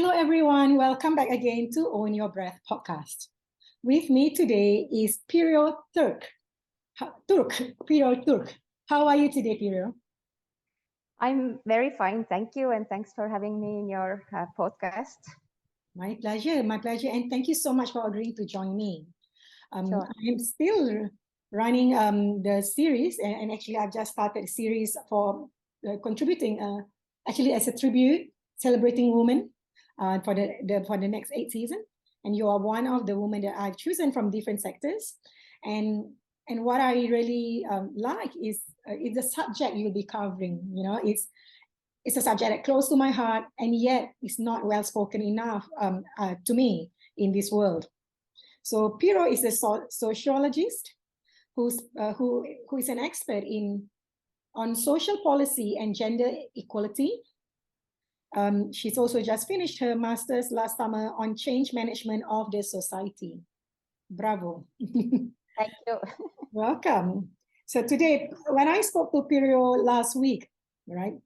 Hello, everyone. Welcome back again to Own Your Breath podcast. With me today is Pirjo Turk. Pirjo Turk. How are you today, Pirjo? I'm very fine, thank you, and thanks for having me in your podcast. My pleasure, and thank you so much for agreeing to join me. Sure. I'm still running the series, and actually I've just started a series for contributing, actually as a tribute, celebrating women for the next 8 season. And you are one of the women that I've chosen from different sectors. And what I really like is it's a subject you'll be covering. You know, it's a subject that close to my heart, and yet it's not well spoken enough to me in this world. So Pirjo is a sociologist who is an expert on social policy and gender equality. She's also just finished her master's last summer on change management of the society. Bravo. Thank you. Welcome. So today, when I spoke to Pirjo last week, right,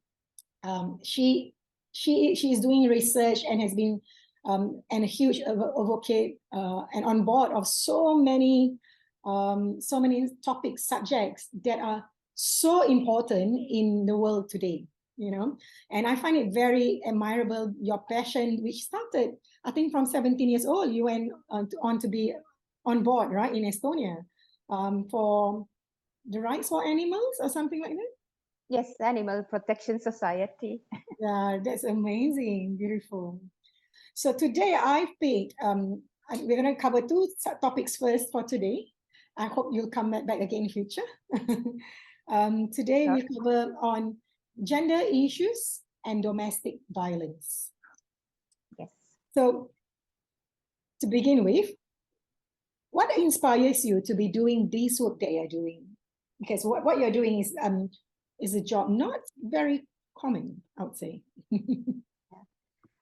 she is doing research and has been and a huge advocate and on board of so many topics, subjects that are so important in the world today, you know. And I find it very admirable, your passion, which started, I think, from 17 years old. You went on to be on board, right, in Estonia for the rights for animals or something like that. Yes, Animal Protection Society. Yeah, that's amazing, beautiful. So today I've picked, we're going to cover two topics first for today. I hope you'll come back again in future. Today Sure. we'll cover on gender issues and domestic violence. Yes. So to begin with, what inspires you to be doing this work that you're doing? Because what you're doing is a job not very common, I would say.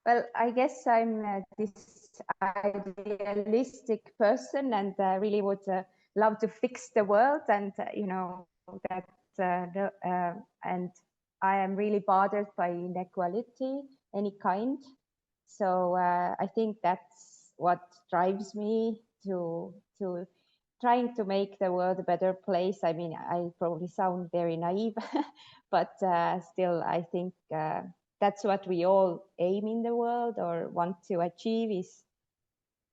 Well, I guess I'm this idealistic person, and really would love to fix the world, and and I am really bothered by inequality, any kind. So I think that's what drives me to trying to make the world a better place. I mean, I probably sound very naive, but still, I think that's what we all aim in the world or want to achieve, is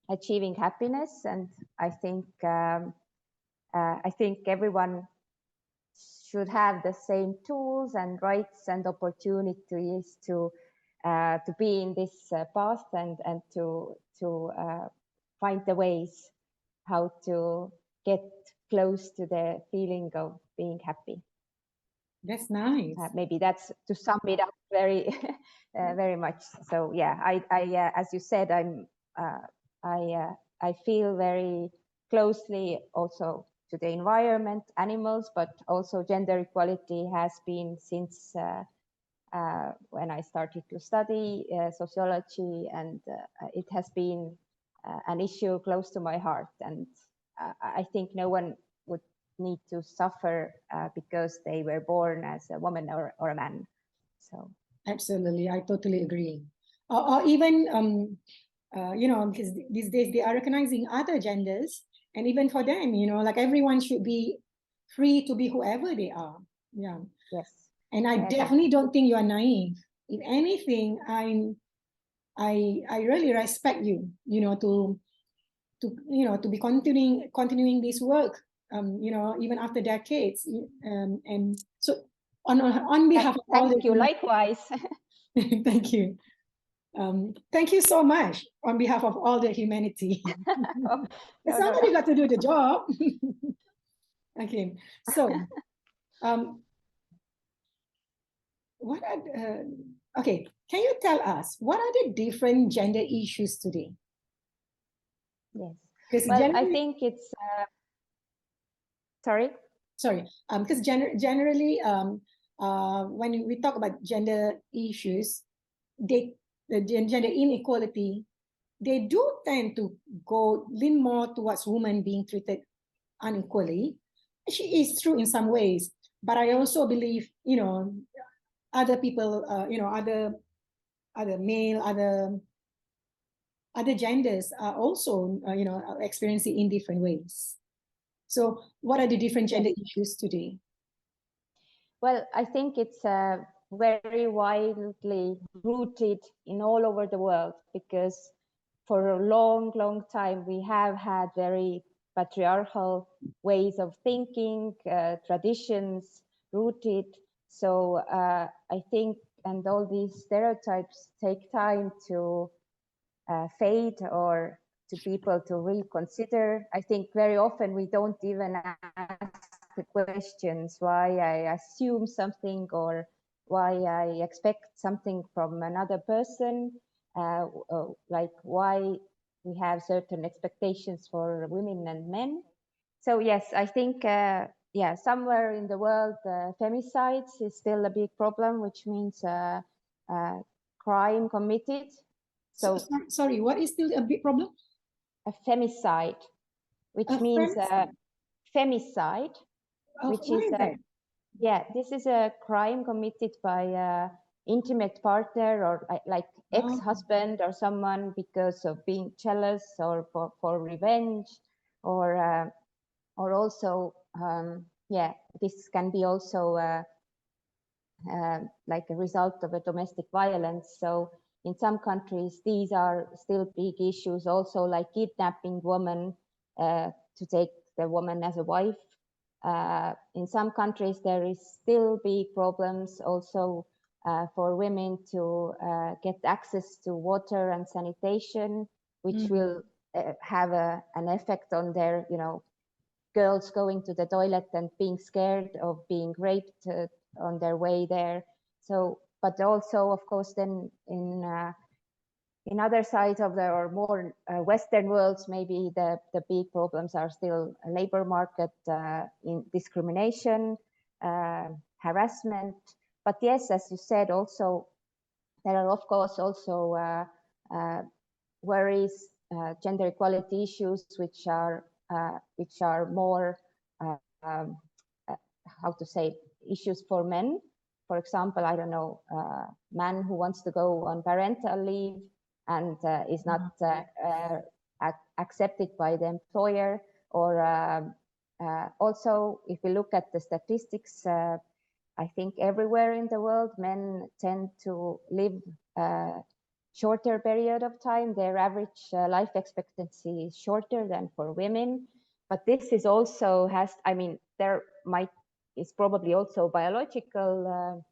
achieving happiness. And I think everyone should have the same tools and rights and opportunities to be in this path and to find the ways how to get close to the feeling of being happy. That's nice. Maybe that's to sum it up very, very much. So yeah, I as you said, I feel very closely also to the environment, animals, but also gender equality has been since when I started to study sociology, and it has been an issue close to my heart. And I think no one would need to suffer because they were born as a woman or a man. So absolutely, I totally agree. Or even because these days they are recognizing other genders, and even for them, like everyone should be free to be whoever they are. Yeah. Yes. And I definitely don't think you are naive. If anything, I really respect you, to be continuing this work, even after decades. And so on behalf of all thank you, likewise. Thank you. Thank you so much on behalf of all the humanity. Somebody got to do the job. Okay, so okay, can you tell us what are the different gender issues today? Yes, well, I think it's sorry, because generally when we talk about gender issues, the gender inequality, they do tend to lean more towards women being treated unequally. She is true in some ways, but I also believe, other people, other male, other other genders are also, are experiencing in different ways. So what are the different gender issues today? Well, I think it's very widely rooted in all over the world, because for a long, long time we have had very patriarchal ways of thinking, traditions rooted. So I think, and all these stereotypes take time to fade, or to people to reconsider. I think very often we don't even ask the questions why I assume something, or why I expect something from another person, like why we have certain expectations for women and men. So yes, I think yeah, somewhere in the world, femicides is still a big problem, which means crime committed. So sorry, what is still a big problem? a femicide, which means femicide, which is yeah, this is a crime committed by a intimate partner, or like ex-husband or someone, because of being jealous, or for revenge, or also yeah, this can be also like a result of a domestic violence. So in some countries, these are still big issues, also like kidnapping women to take the woman as a wife. In some countries, there is still big problems also for women to get access to water and sanitation, which will have an effect on their, girls going to the toilet and being scared of being raped on their way there. So, but also, of course, then in other sides of the, or more Western worlds, maybe the big problems are still labor market, in discrimination, harassment. But yes, as you said, also there are of course also worries, gender equality issues, which are more um, uh, how to say, issues for men. For example, I don't know, man who wants to go on parental leave and is not accepted by the employer, or also if we look at the statistics, I think everywhere in the world, men tend to live shorter period of time. Their average life expectancy is shorter than for women. But this is also has, I mean, there is probably also biological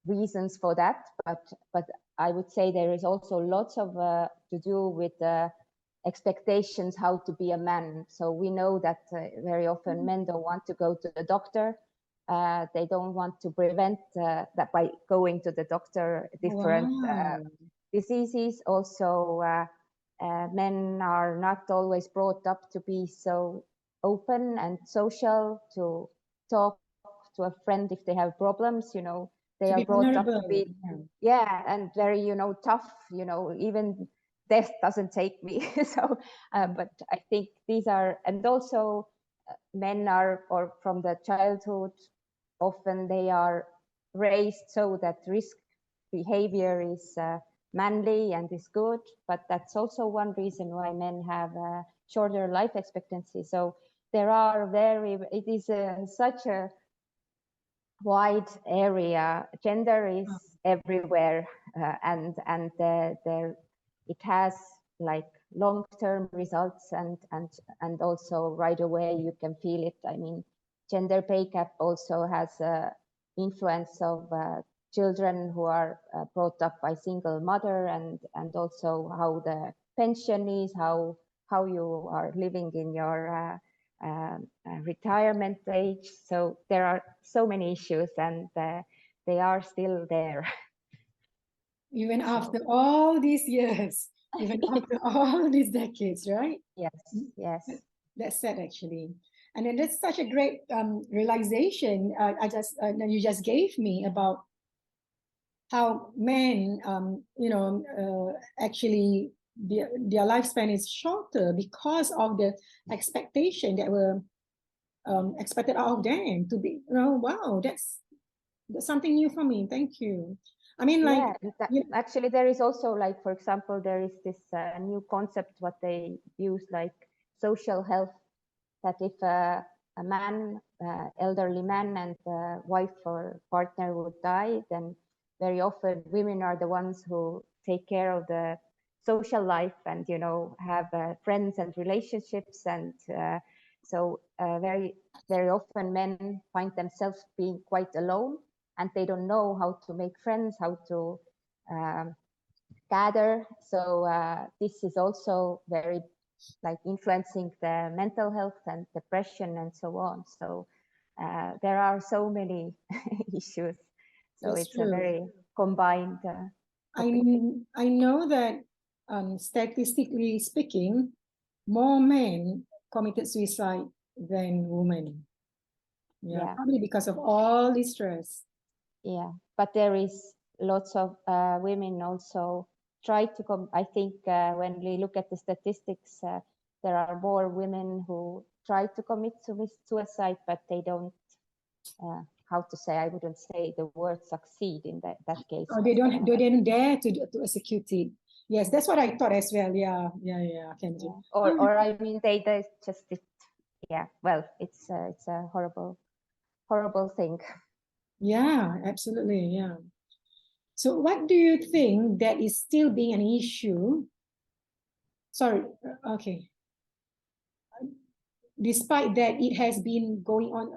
reasons for that, but I would say there is also lots of to do with expectations how to be a man. So we know that very often men don't want to go to the doctor. They don't want to prevent that by going to the doctor, different diseases. Also, men are not always brought up to be so open and social, to talk to a friend if they have problems. They are brought up to be, yeah, and very, tough, even death doesn't take me. So, but I think these are, and also men are, or from the childhood, often they are raised so that risk behavior is manly and is good, but that's also one reason why men have a shorter life expectancy. So there are it is such a wide area. Gender is everywhere, and there it has like long-term results, and also right away you can feel it. I mean, gender pay gap also has influence of children who are brought up by single mother, and also how the pension is, how you are living in your retirement age. So there are so many issues, and they are still there. Even after all these years, even after all these decades, right? Yes, yes. That's sad, actually. And then that's such a great realization you just gave me about how men, actually their lifespan is shorter because of the expectation that were expected out of them to be, wow, that's something new for me. Thank you. I mean, like, actually, there is also, like, for example, there is this new concept what they use, like social health, that if a man, elderly man, and wife or partner would die, then very often women are the ones who take care of the social life and, you know, have friends and relationships. And so very, very often men find themselves being quite alone, and they don't know how to make friends, how to gather. So this is also very, like, influencing the mental health and depression and so on. So there are so many issues. So that's it's true. a very combined topic. I know that statistically speaking, more men committed suicide than women. Yeah, probably because of all the stress. Yeah, but there is lots of women also try to come. I think when we look at the statistics, there are more women who try to commit suicide, but they don't. How to say? I wouldn't say the word succeed in that case. Oh, they don't dare to execute it. Yes, that's what I thought as well. Yeah, can do. Or I mean, they just yeah. Well, it's a horrible thing. Yeah, absolutely. Yeah. So what do you think that is still being an issue? Sorry, okay. Despite that, it has been going on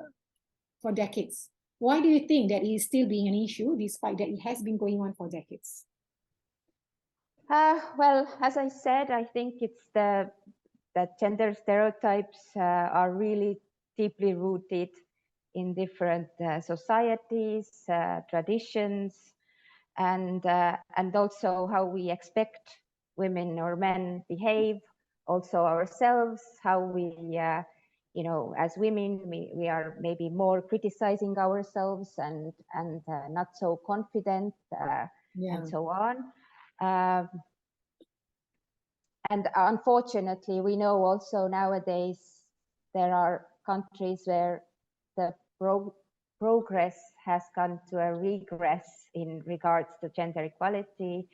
for decades. Why do you think that it is still being an issue despite that it has been going on for decades? Well, as I said, I think it's that gender stereotypes are really deeply rooted in different societies, traditions, and also how we expect women or men behave, also ourselves, how we, you know, as women, we are maybe more criticizing ourselves and not so confident, and so on. And unfortunately, we know also nowadays there are countries where the progress has gone to a regress in regards to gender equality.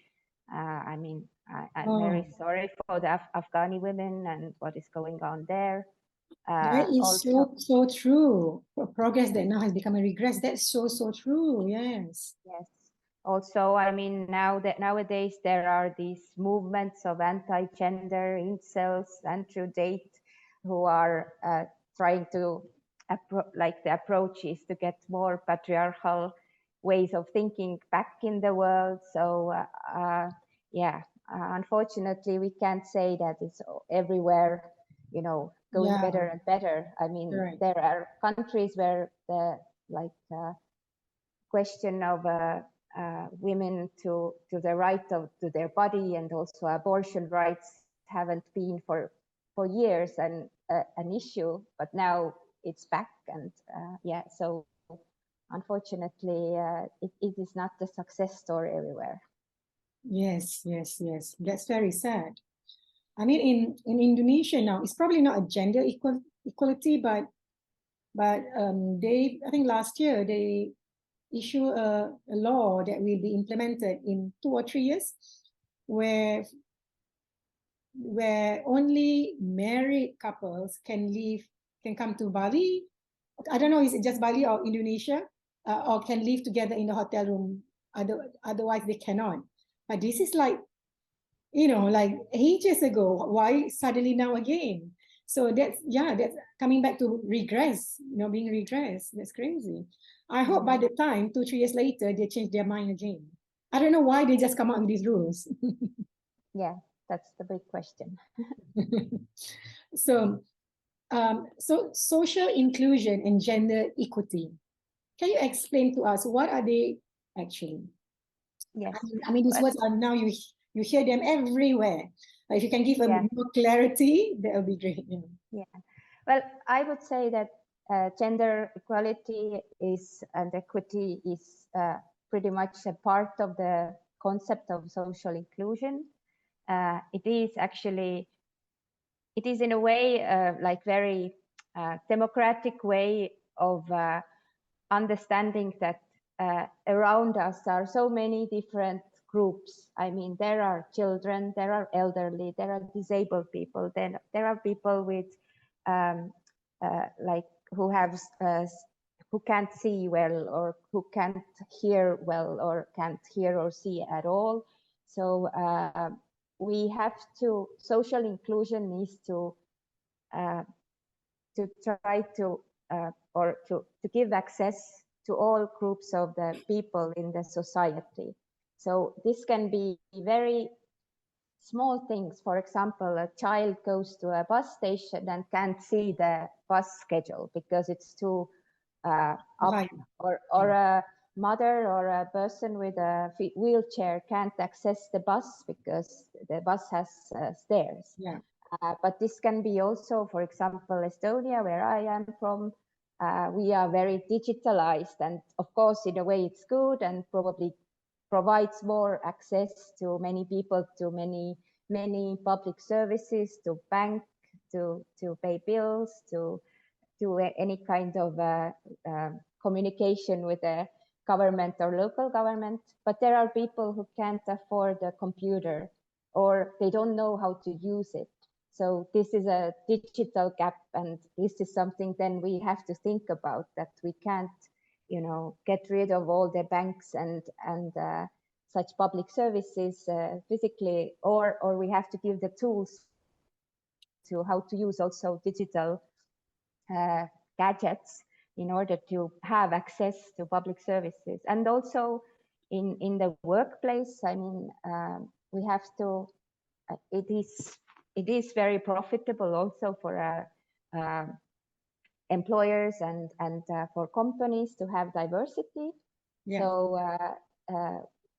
I mean, I'm very sorry for the Afghani women and what is going on there. That is also, so true. Progress that now has become a regress. That's so true. Yes. Yes. Also, I mean, nowadays there are these movements of anti-gender incels, anti-date, who are trying to like the approach is to get more patriarchal ways of thinking back in the world. So yeah, unfortunately, we can't say that it's everywhere, you know, going better and better. I mean, there are countries where the like question of women to the right to their body and also abortion rights haven't been for years and an issue, but now it's back. And yeah, so unfortunately it is not the success story everywhere. Yes, that's very sad. I mean, in Indonesia now, it's probably not a gender equality, but they, I think last year they issue a law that will be implemented in 2 or 3 years, where only married couples can come to Bali. I don't know, is it just Bali or Indonesia, or can live together in the hotel room. Otherwise, they cannot. But this is like, you know, like ages ago. Why suddenly now again? So that's coming back to regress, you know, being regress. That's crazy. I hope by the time 2, 3 years later, they change their mind again. I don't know why they just come out with these rules. Yeah, that's the big question. So social inclusion and gender equity. Can you explain to us what are they actually? Yes. I mean these words are now you hear them everywhere. If you can give a more clarity, that would be great. Yeah. Well, I would say that gender equality and equity is pretty much a part of the concept of social inclusion. It is in a way like very democratic way of understanding that around us are so many different groups. I mean, there are children, there are elderly, there are disabled people, then there are people with like who have who can't see well, or who can't hear well, or can't hear or see at all. So we have to, social inclusion needs to try to or to give access to all groups of the people in the society. So this can be very small things. For example, a child goes to a bus station and can't see the bus schedule because it's too up, Right. or a mother or a person with a wheelchair can't access the bus because the bus has stairs. Yeah. But this can be also, for example, Estonia, where I am from. We are very digitalized, and of course, in a way, it's good and probably provides more access to many people, to many public services, to bank, to pay bills, to any kind of communication with the government or local government. But there are people who can't afford a computer, or they don't know how to use it. So this is a digital gap, and this is something then we have to think about, that we can't, get rid of all the banks and such public services physically, or we have to give the tools to how to use also digital gadgets in order to have access to public services. And also in the workplace, I mean, we have to, it is very profitable also for employers and for companies to have diversity. Yeah. So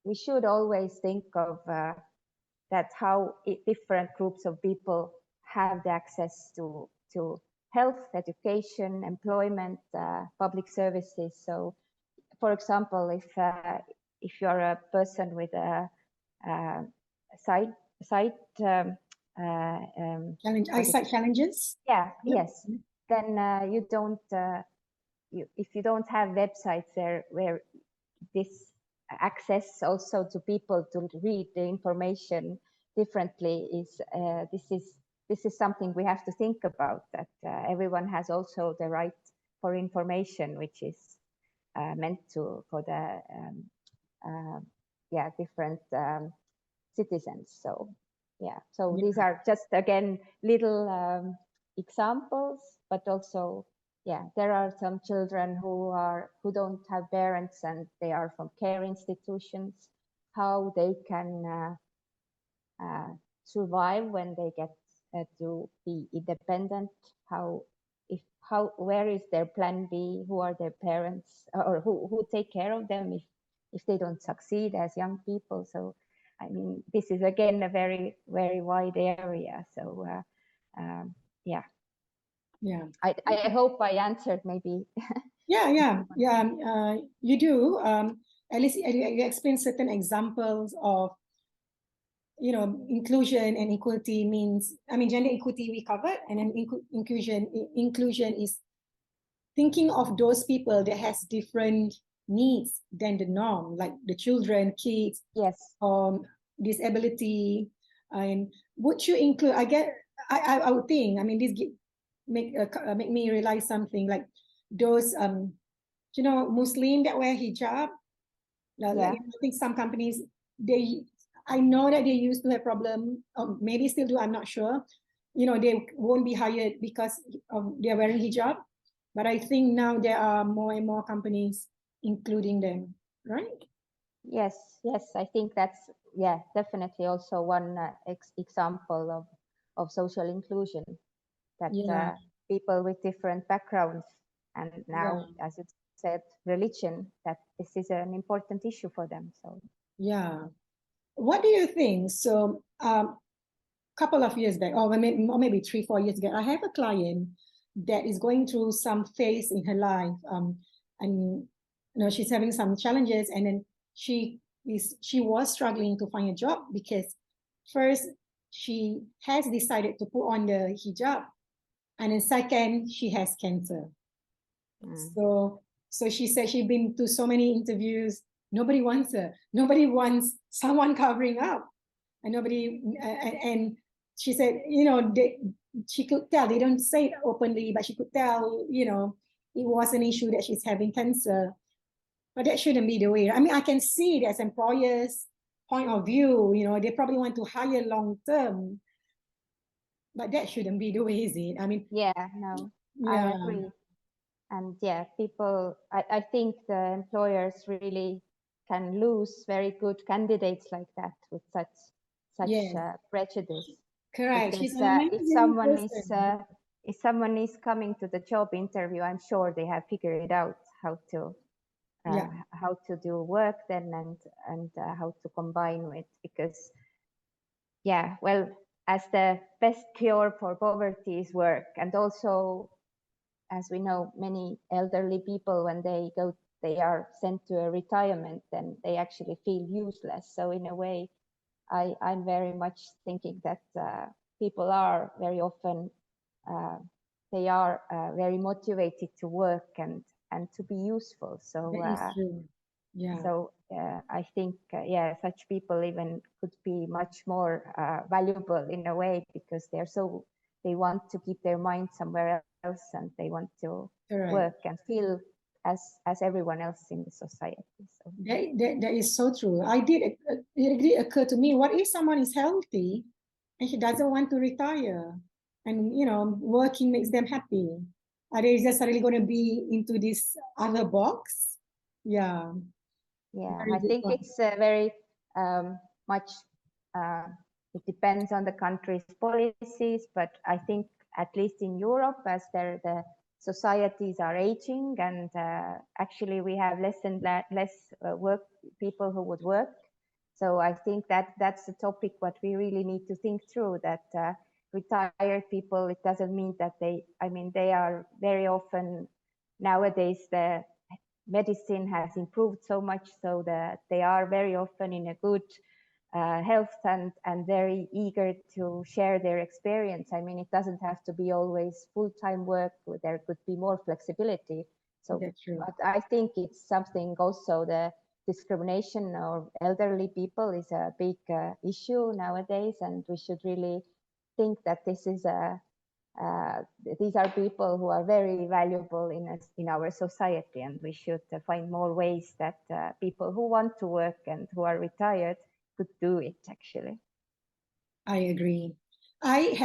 we should always think of that, how different groups of people have the access to health, education, employment, public services. So, for example, if you're a person with a sight eyesight challenges. Yeah. Yep. Yes. Then you don't. If you don't have websites there where this access also to people to read the information differently is this is something we have to think about, that everyone has also the right for information, which is meant to for the different citizens. So these are just, again, little examples, but also there are some children who don't have parents and they are from care institutions, how they can survive when they get to be independent, where is their plan B, who are their parents, or who take care of them if they don't succeed as young people. So I mean, this is again a very, very wide area. So I hope I answered maybe. You do. At least you explain certain examples of, inclusion and equality means, I mean, gender equity we covered, and then inclusion is thinking of those people that has different needs than the norm, like the children, kids, yes, disability. And would you include, I would think, I mean, this make me realize something, like those Muslim that wear hijab. Like, I think some companies, I know that they used to have problem, or maybe still do, I'm not sure. They won't be hired because they're wearing hijab. But I think now there are more and more companies including them, right? Yes, I think that's definitely also one example of social inclusion, that people with different backgrounds, and now, as you said, religion, that this is an important issue for them. So what do you think? So couple of years back, or maybe 3-4 years ago, I have a client that is going through some phase in her life, and she's having some challenges, and then she was struggling to find a job because first she has decided to put on the hijab, and then second she has cancer. So So she said she'd been to so many interviews. Nobody wants her. Nobody wants someone covering up. And nobody, and she said, you know, she could tell, they don't say it openly, but she could tell, you know, it was an issue that she's having cancer. But that shouldn't be the way. I mean, I can see it as employers' point of view, you know, they probably want to hire long term, but that shouldn't be the way, is it? I mean, Yeah, no, I yeah, agree. And yeah, people, I think the employers really can lose very good candidates like that with such yes, prejudice. correct. Because She's an amazing person. if someone is coming to the job interview, I'm sure they have figured it out Yeah, how to do work then and how to combine with, because yeah, well, as the best cure for poverty is work. And also, as we know, many elderly people, when they are sent to a retirement, then they actually feel useless. So in a way, I'm very much thinking that people are very often they are very motivated to work and to be useful. So that is true. Yeah, I think yeah, such people even could be much more valuable in a way, because they want to keep their mind somewhere else, and they want to correct. work and feel as everyone else in the society. So That is so true. It did occur to me, what if someone is healthy and she doesn't want to retire? And, you know, working makes them happy. Are they just suddenly going to be into this other box? Yeah, yeah, very I good think point. it's very much it depends on the country's policies, but I think at least in Europe, as the societies are aging, and actually we have less and less work people who would work. So I think that's the topic what we really need to think through, that retired people, it doesn't mean that they are very often nowadays, the medicine has improved so much so that they are very often in a good health and very eager to share their experience. I mean, it doesn't have to be always full-time work. There could be more flexibility. So, That's true. but I think it's something also, the discrimination of elderly people is a big issue nowadays, and we should really think that these are people who are very valuable in our society, and we should find more ways that people who want to work and who are retired could do it, actually. I agree. I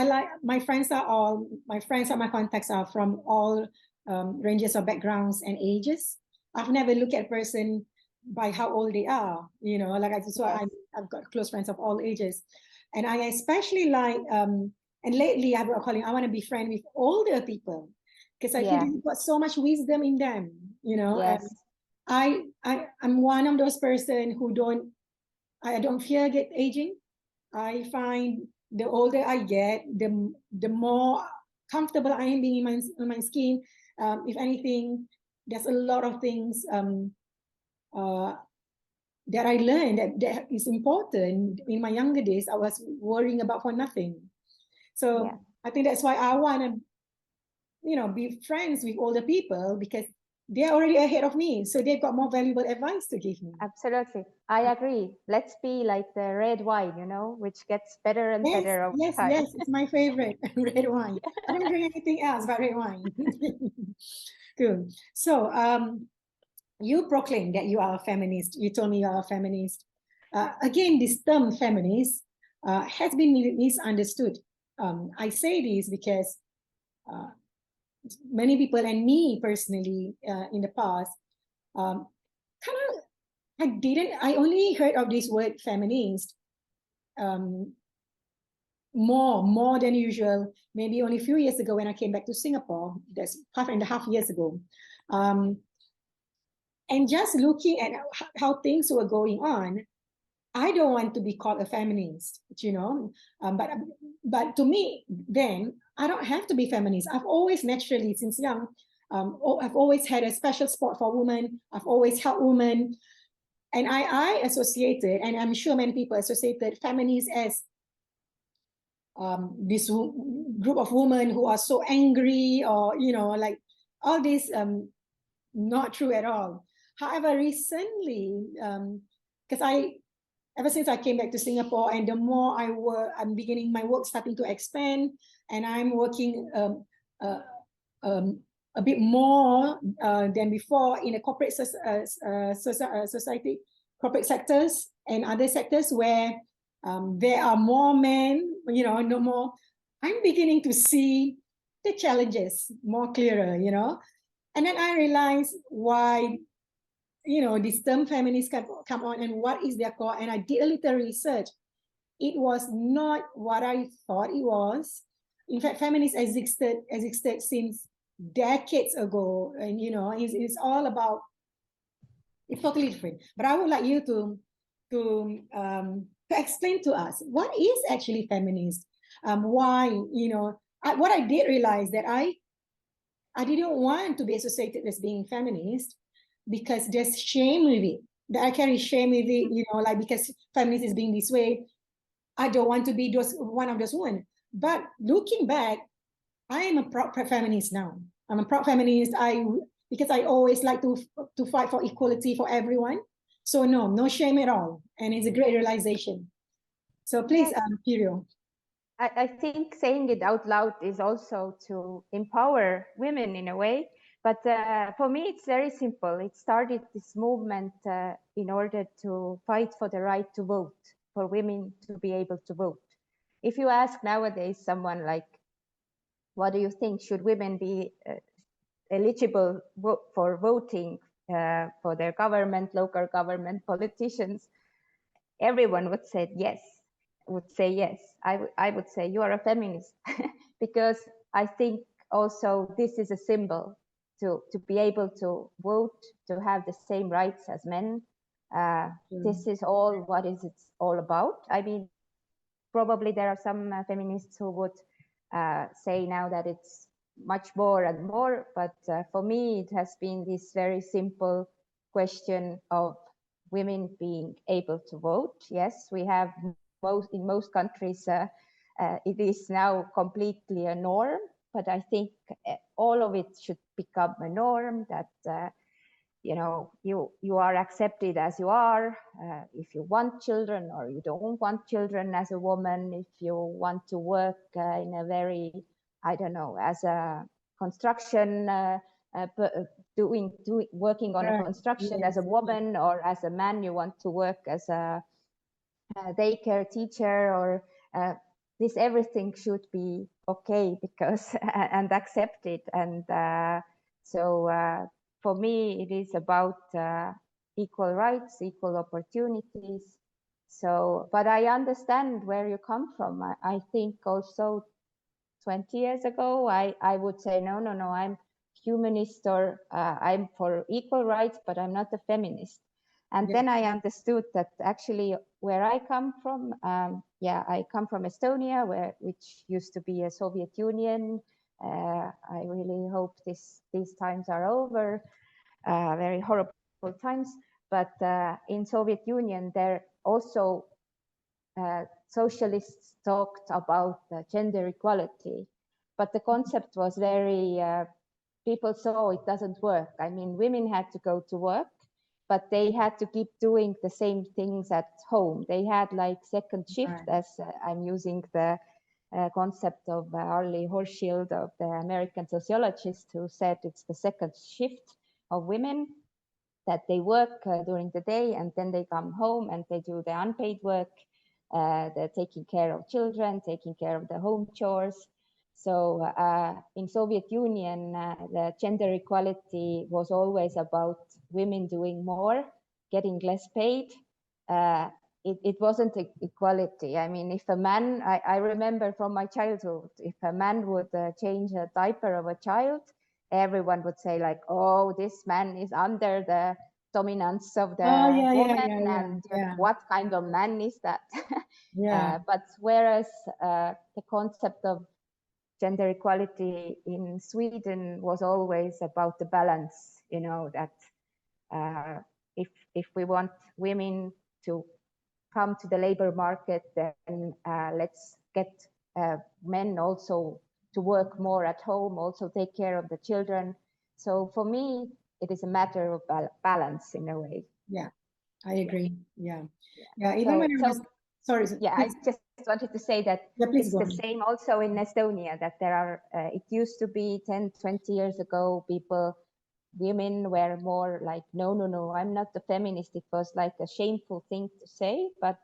like, my friends and my contacts are from all ranges of backgrounds and ages. I've never looked at a person by how old they are, you know, like I've got close friends of all ages. And I especially like, and lately I've been calling, I want to be friends with older people because I feel they've got so much wisdom in them, you know. Yes. I'm one of those person who I don't fear aging. I find the older I get, the more comfortable I am being in my skin. If anything, there's a lot of things that I learned that is important. In my younger days, I was worrying about for nothing. So I think that's why I want to, you know, be friends with older people, because they're already ahead of me. So they've got more valuable advice to give me. Absolutely. I agree. Let's be like the red wine, you know, which gets better and better over time. Yes, it's my favorite, red wine. I don't drink anything else but red wine. Good. So you proclaim that you are a feminist. You told me you are a feminist. Again, this term feminist has been misunderstood. I say this because many people, and me personally, in the past, kind of, I only heard of this word feminist more than usual, maybe only a few years ago when I came back to Singapore. That's 5.5 years ago. And just looking at how things were going on, I don't want to be called a feminist, you know. But to me, then I don't have to be feminist. I've always naturally, since young, I've always had a special spot for women. I've always helped women, and I associated, and I'm sure many people associated feminists as this group of women who are so angry, or, you know, like all these not true at all. However, recently, because ever since I came back to Singapore, and the more I work, I'm beginning my work starting to expand, and I'm working uh, um, a bit more than before in a corporate society, corporate sectors and other sectors where there are more men, no more. I'm beginning to see the challenges more clearer, and then I realized why this term feminists come on and what is their core. And I did a little research. It was not what I thought it was. In fact, feminists existed since decades ago, and it's all about, it's totally different. But I would like you to explain to us what is actually feminist. Why, what I did realize that I didn't want to be associated as being feminist because there's shame with it. That I carry shame with it, like because feminist is being this way. I don't want to be one of those women. But looking back, I am a proud feminist now. I'm a proud feminist. Because I always like to fight for equality for everyone. So no shame at all, and it's a great realization. So please, Pirjo. I think saying it out loud is also to empower women in a way. But for me, it's very simple. It started this movement in order to fight for the right to vote, for women to be able to vote. If you ask nowadays someone like, what do you think, should women be eligible for voting for their government, local government, politicians? Everyone would say yes. I would say you are a feminist because I think also this is a symbol to be able to vote, to have the same rights as men. This is all what it's all about. I mean, probably there are some feminists who would say now that it's much more and more, but for me it has been this very simple question of women being able to vote. Yes, we have in most countries it is now completely a norm, but I think all of it should become a norm, that you are accepted as you are. If you want children or you don't want children as a woman, if you want to work in a very, I don't know, as a construction working on a construction as a woman, or as a man you want to work as a daycare teacher, or this everything should be okay because and accepted. And so for me it is about equal rights, equal opportunities. So, but I understand where you come from. I think also 20 years ago I would say no, I'm humanist, or I'm for equal rights, but I'm not a feminist. And then I understood that actually where I come from, I come from Estonia, which used to be a Soviet Union. I really hope these times are over, very horrible times. But in Soviet Union, there also socialists talked about gender equality, but the concept was very, people saw it doesn't work. I mean, women had to go to work, but they had to keep doing the same things at home. They had like second shift, as I'm using the concept of Arlie Hochschild, of the American sociologist, who said it's the second shift of women, that they work during the day and then they come home and they do the unpaid work. They're taking care of children, taking care of the home chores. So in Soviet Union, the gender equality was always about women doing more, getting less paid. It wasn't equality. I mean, if a man, I remember from my childhood, if a man would change a diaper of a child, everyone would say like, oh, this man is under the dominance of the woman, and what kind of man is that? But whereas the concept of gender equality in Sweden was always about the balance, that if we want women to come to the labor market, then let's get men also to work more at home, also take care of the children. So for me, it is a matter of balance in a way. Yeah, I agree. Yeah. Yeah. Even So, when I was, sorry, yeah, please. I just wanted to say that Yeah, please it's go the on. same also in Estonia, that there are, it used to be 10, 20 years ago, women were more like, no, I'm not a feminist. It was like a shameful thing to say, but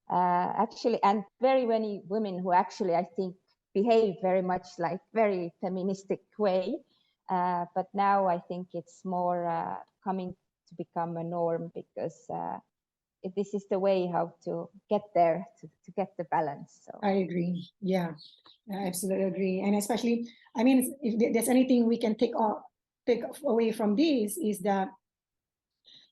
actually, and very many women who actually, I think, behave very much like very feministic way. But now I think it's more coming to become a norm, because this is the way how to get there, to get the balance. So I agree. Yeah, I absolutely agree. And especially, I mean, if there's anything we can take away from this, is that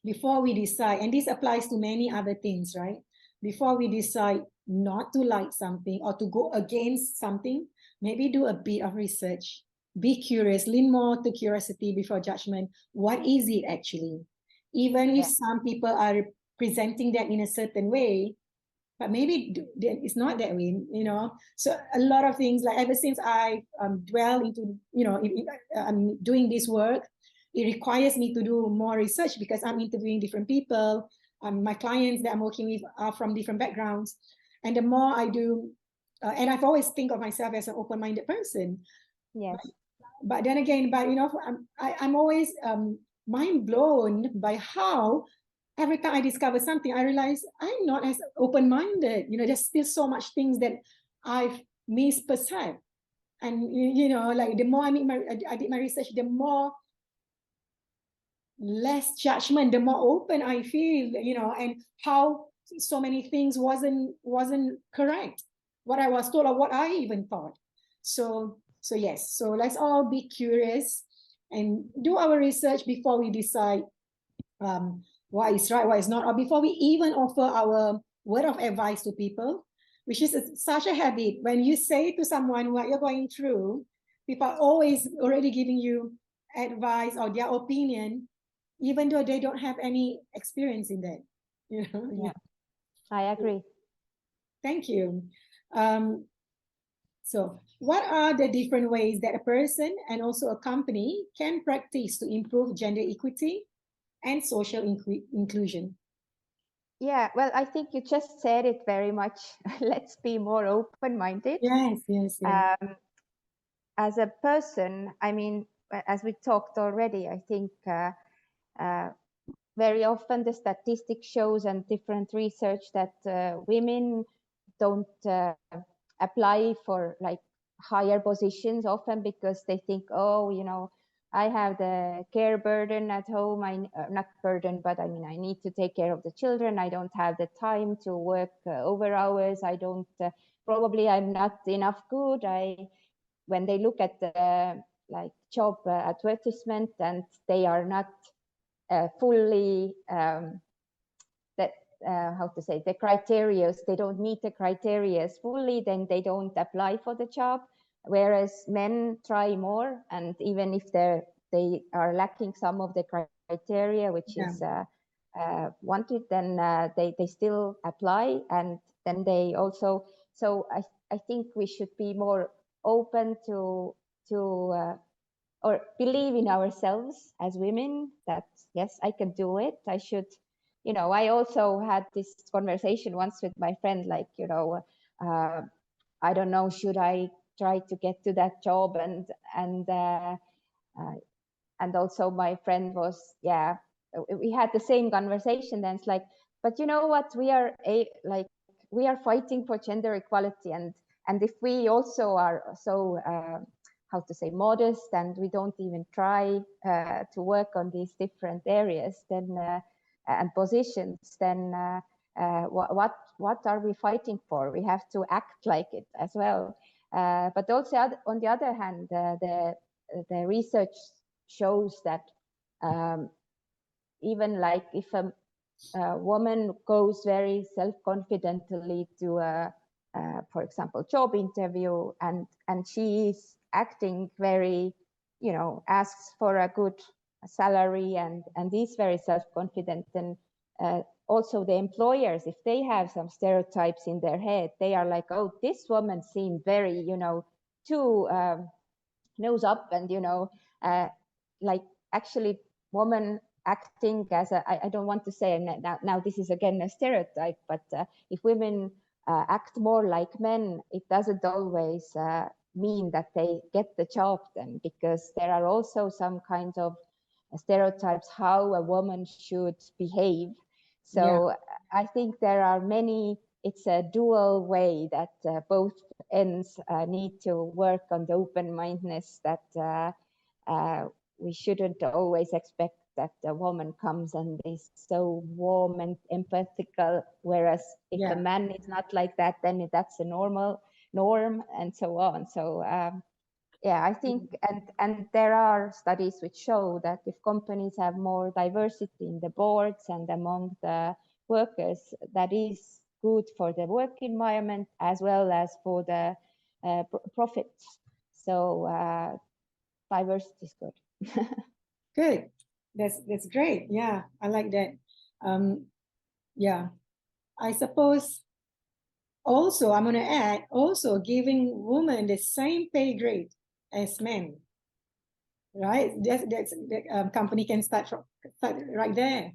before we decide, and this applies to many other things, right? Before we decide not to like something or to go against something, maybe do a bit of research. Be curious, lean more to curiosity before judgment. What is it actually? Even if some people are presenting that in a certain way, but maybe it's not that way, So a lot of things, like ever since I dwell into, I'm doing this work, it requires me to do more research because I'm interviewing different people. My clients that I'm working with are from different backgrounds. And the more I do, and I've always think of myself as an open-minded person. yes. But then again, I'm always mind blown by how every time I discover something, I realize I'm not as open-minded. There's still so much things that I've misperceived. And like the more I did my research, the more less judgment, the more open I feel, and how so many things wasn't correct, what I was told or what I even thought. So yes, so let's all be curious and do our research before we decide what is right, what is not, or before we even offer our word of advice to people, which is such a habit. When you say to someone what you're going through, people are always already giving you advice or their opinion, even though they don't have any experience in that. Yeah, I agree. Thank you. So what are the different ways that a person and also a company can practice to improve gender equity and social inclusion? Yeah, well, I think you just said it very much. Let's be more open-minded. Yes. As a person, I mean, as we talked already, I think very often the statistic shows and different research that women don't apply for like higher positions often because they think, oh, I have the care burden at home. Not burden, but I mean, I need to take care of the children. I don't have the time to work over hours. I don't, probably I'm not enough good. When they look at the like job advertisement and they are not fully that how to say, the criteria, they don't meet the criteria fully, then they don't apply for the job, whereas men try more, and even if they are lacking some of the criteria which is wanted, then they still apply, and then they also, so I think we should be more open to or believe in ourselves as women, that yes, I can do it. I should, I also had this conversation once with my friend, like, I don't know, should I try to get to that job? And also my friend was, we had the same conversation. Then it's like, but you know what, we are fighting for gender equality, and if we also are so how to say, modest, and we don't even try to work on these different areas, then and positions, then what are we fighting for? We have to act like it as well. But also on the other hand, the research shows that even like if a woman goes very self-confidently to for example, job interview, and she is acting very, asks for a good salary, and is very self-confident, then also the employers, if they have some stereotypes in their head, they are like, oh, this woman seemed very, too nose up, and like actually woman acting as I don't want to say now this is again a stereotype, but if women act more like men, it doesn't always mean that they get the job then, because there are also some kind of stereotypes how a woman should behave. So I think there are many, it's a dual way that both ends need to work on the open-mindedness, that we shouldn't always expect that a woman comes and is so warm and empathetical, whereas if a man is not like that, then that's a normal norm and so on. So yeah, I think, and there are studies which show that if companies have more diversity in the boards and among the workers, that is good for the work environment as well as for the profits. So diversity is good. Good. That's great. Yeah, I like that. Yeah, I suppose also I'm going to add also giving women the same pay grade as men. Right? That's the company can start right there.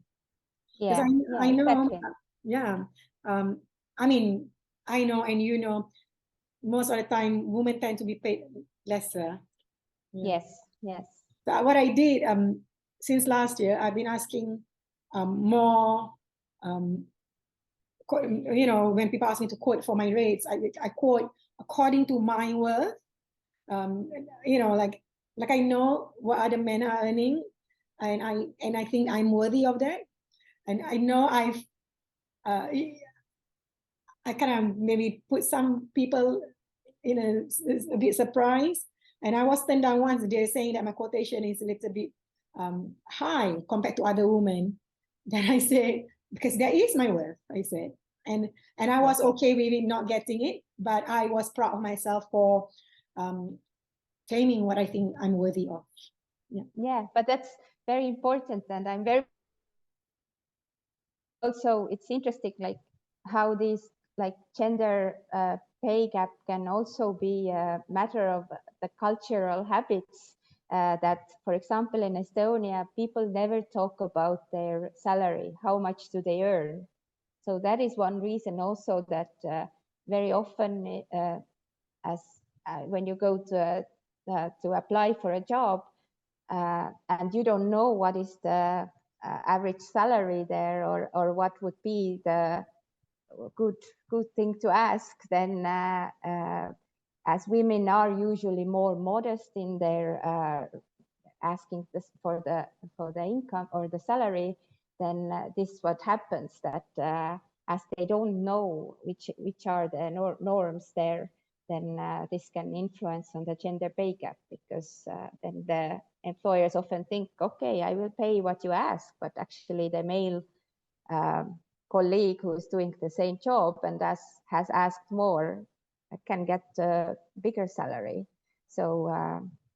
Because I know, exactly. yeah. I mean, I know, and you know, most of the time women tend to be paid lesser. Yes, yes. So what I did since last year, I've been asking more. You know, when people ask me to quote for my rates, I quote according to my worth. You know, like I know what other men are earning, and I think I'm worthy of that, and I know I kind of maybe put some people in a bit surprised. And I was turned down once. They're saying that my quotation is a little bit high compared to other women. Then I said, because that is my worth, I said. And I was okay with it not getting it, but I was proud of myself for claiming what I think I'm worthy of. Yeah, but that's very important. And I'm very also, it's interesting like how these like gender pay gap can also be a matter of the cultural habits, that for example in Estonia people never talk about their salary, how much do they earn. So that is one reason also that very often as when you go to apply for a job and you don't know what is the average salary there, or what would be the good thing to ask, then as women are usually more modest in their asking this for the income or the salary, then this is what happens, that as they don't know which are the norms there, then this can influence on the gender pay gap, because then the employers often think, okay, I will pay what you ask, but actually the male colleague who is doing the same job and has asked more can get a bigger salary. So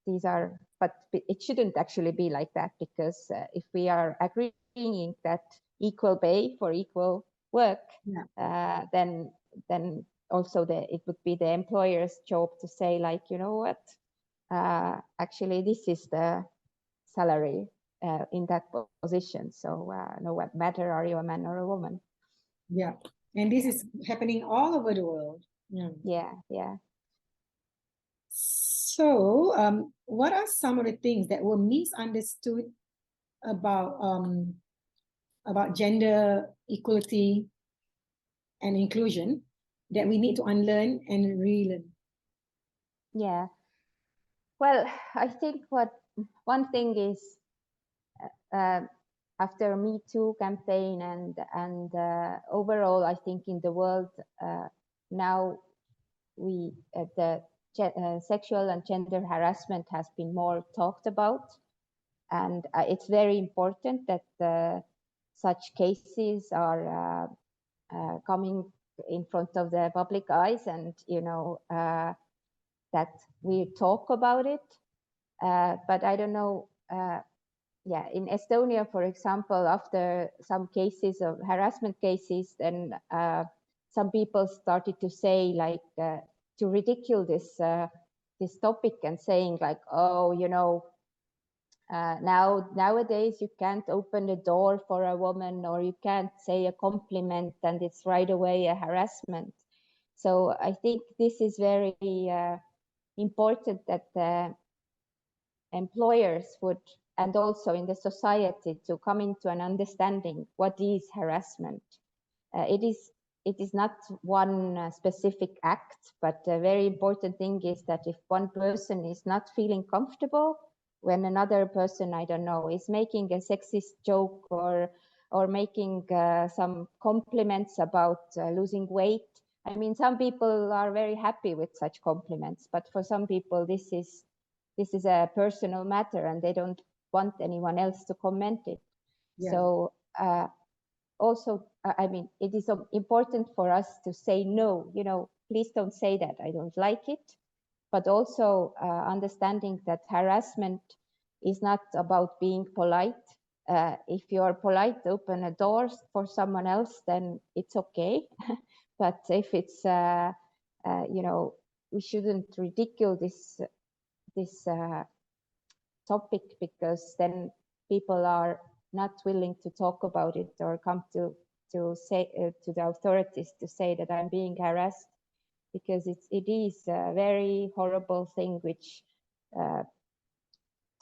these are, but it shouldn't actually be like that, because if we are agreeing that equal pay for equal work, then also it would be the employer's job to say, like, you know what, actually this is the salary in that position. So no matter are you a man or a woman. Yeah, and this is happening all over the world. Yeah. So what are some of the things that were misunderstood about gender equality and inclusion that we need to unlearn and relearn? Yeah, well, I think one thing is after Me Too campaign and overall, I think in the world now we the sexual and gender harassment has been more talked about, and it's very important that such cases are coming in front of the public eyes, and that we talk about it. But I don't know. Yeah, in Estonia, for example, after some cases of harassment cases, then some people started to say, like, to ridicule this topic and saying, like, oh, Nowadays you can't open the door for a woman, or you can't say a compliment and it's right away a harassment. So I think this is very important that employers would, and also in the society, to come into an understanding what is harassment. It is not one specific act, but a very important thing is that if one person is not feeling comfortable when another person, I don't know, is making a sexist joke or making some compliments about losing weight. I mean, some people are very happy with such compliments, but for some people this is a personal matter and they don't want anyone else to comment it. Yeah. So also, I mean, it is important for us to say no, you know, please don't say that, I don't like it. But also understanding that harassment is not about being polite. If you are polite, open a door for someone else, then it's okay. But if it's, you know, we shouldn't ridicule this topic, because then people are not willing to talk about it or come to say to the authorities to say that I'm being harassed, because it is a very horrible thing, which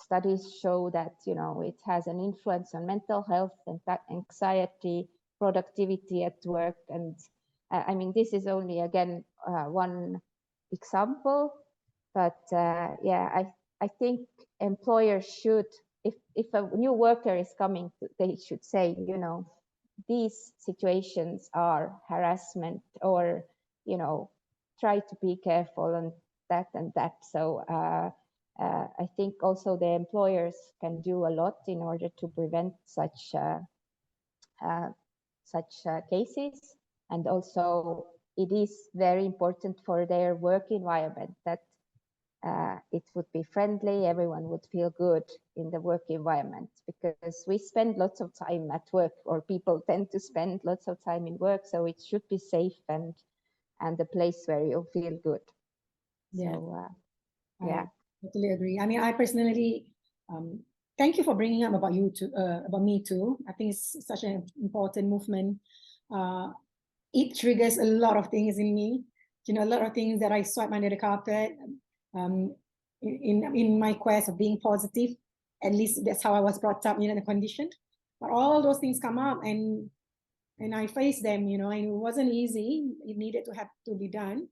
studies show that, you know, it has an influence on mental health and anxiety, productivity at work. And I mean, this is only again one example, but yeah, I think employers should, if a new worker is coming, they should say, you know, these situations are harassment, or, you know, try to be careful on that and that. So I think also the employers can do a lot in order to prevent such cases. And also it is very important for their work environment that it would be friendly, everyone would feel good in the work environment, because we spend lots of time at work, or people tend to spend lots of time in work, so it should be safe and a place where you feel good. Yeah. So I totally agree. I mean, I personally, thank you for bringing up about you too, about me too. I think it's such an important movement. It triggers a lot of things in me. You know, a lot of things that I sweep under the carpet. In my quest of being positive, at least that's how I was brought up, you know, the conditioned. But all those things come up, and I faced them, you know, and it wasn't easy. It needed to have to be done.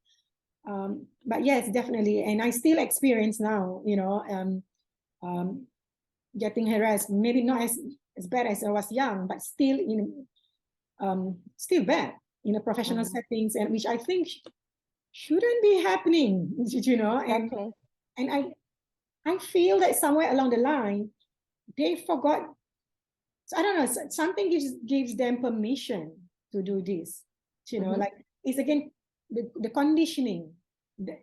But yes, definitely, and I still experience now, you know, getting harassed. Maybe not as bad as I was young, but still still bad in a professional settings, and which I think shouldn't be happening, you know. Exactly. And I feel that somewhere along the line they forgot. So I don't know. Something gives them permission to do this. You know, like it's again the conditioning.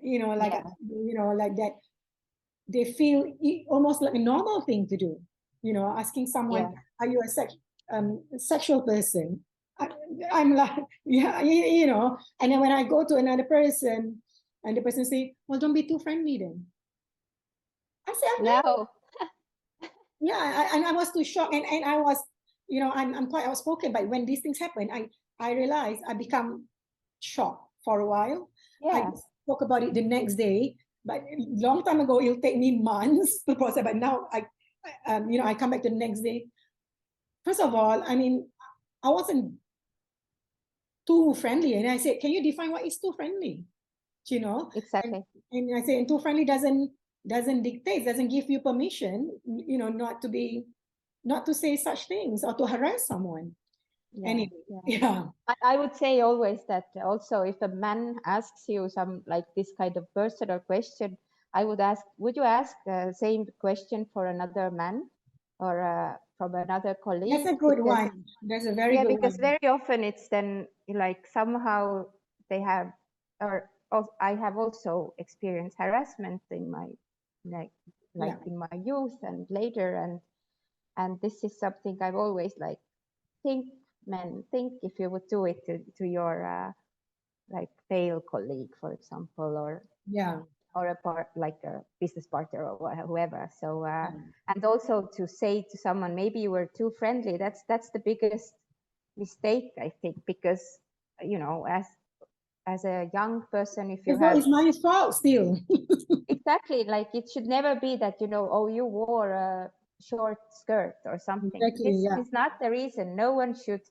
You know, like you know, like that. They feel almost like a normal thing to do. You know, asking someone, "Are you a sexual person?" I'm like, yeah, you know. And then when I go to another person, and the person say, "Well, don't be too friendly then." I said, "No." Yeah, and I was too shocked, and I was, you know, I'm quite outspoken, but when these things happen, I realized I become shocked for a while. I spoke about it the next day, but long time ago, it'll take me months to process. But now you know, I come back the next day. First of all, I mean, I wasn't too friendly, and I said, "Can you define what is too friendly?" You know, exactly. And I say, "And too friendly doesn't dictate, doesn't give you permission, you know, not to say such things or to harass someone." Anyway, I would say always that also, if a man asks you some like this kind of personal question, I would ask, would you ask the same question for another man or from another colleague? That's a good one. That's a very good one. Because very often it's then like somehow they have, or I have also experienced harassment in my in my youth and later, and this is something I've always like think if you would do it to your like male colleague, for example, or or a part like a business partner or whoever. So and also to say to someone, maybe you were too friendly. That's the biggest mistake, I think, because as a young person, if you have it's my fault still. exactly, like it should never be that oh, you wore a short skirt or something. Exactly, This yeah. is not the reason. No one should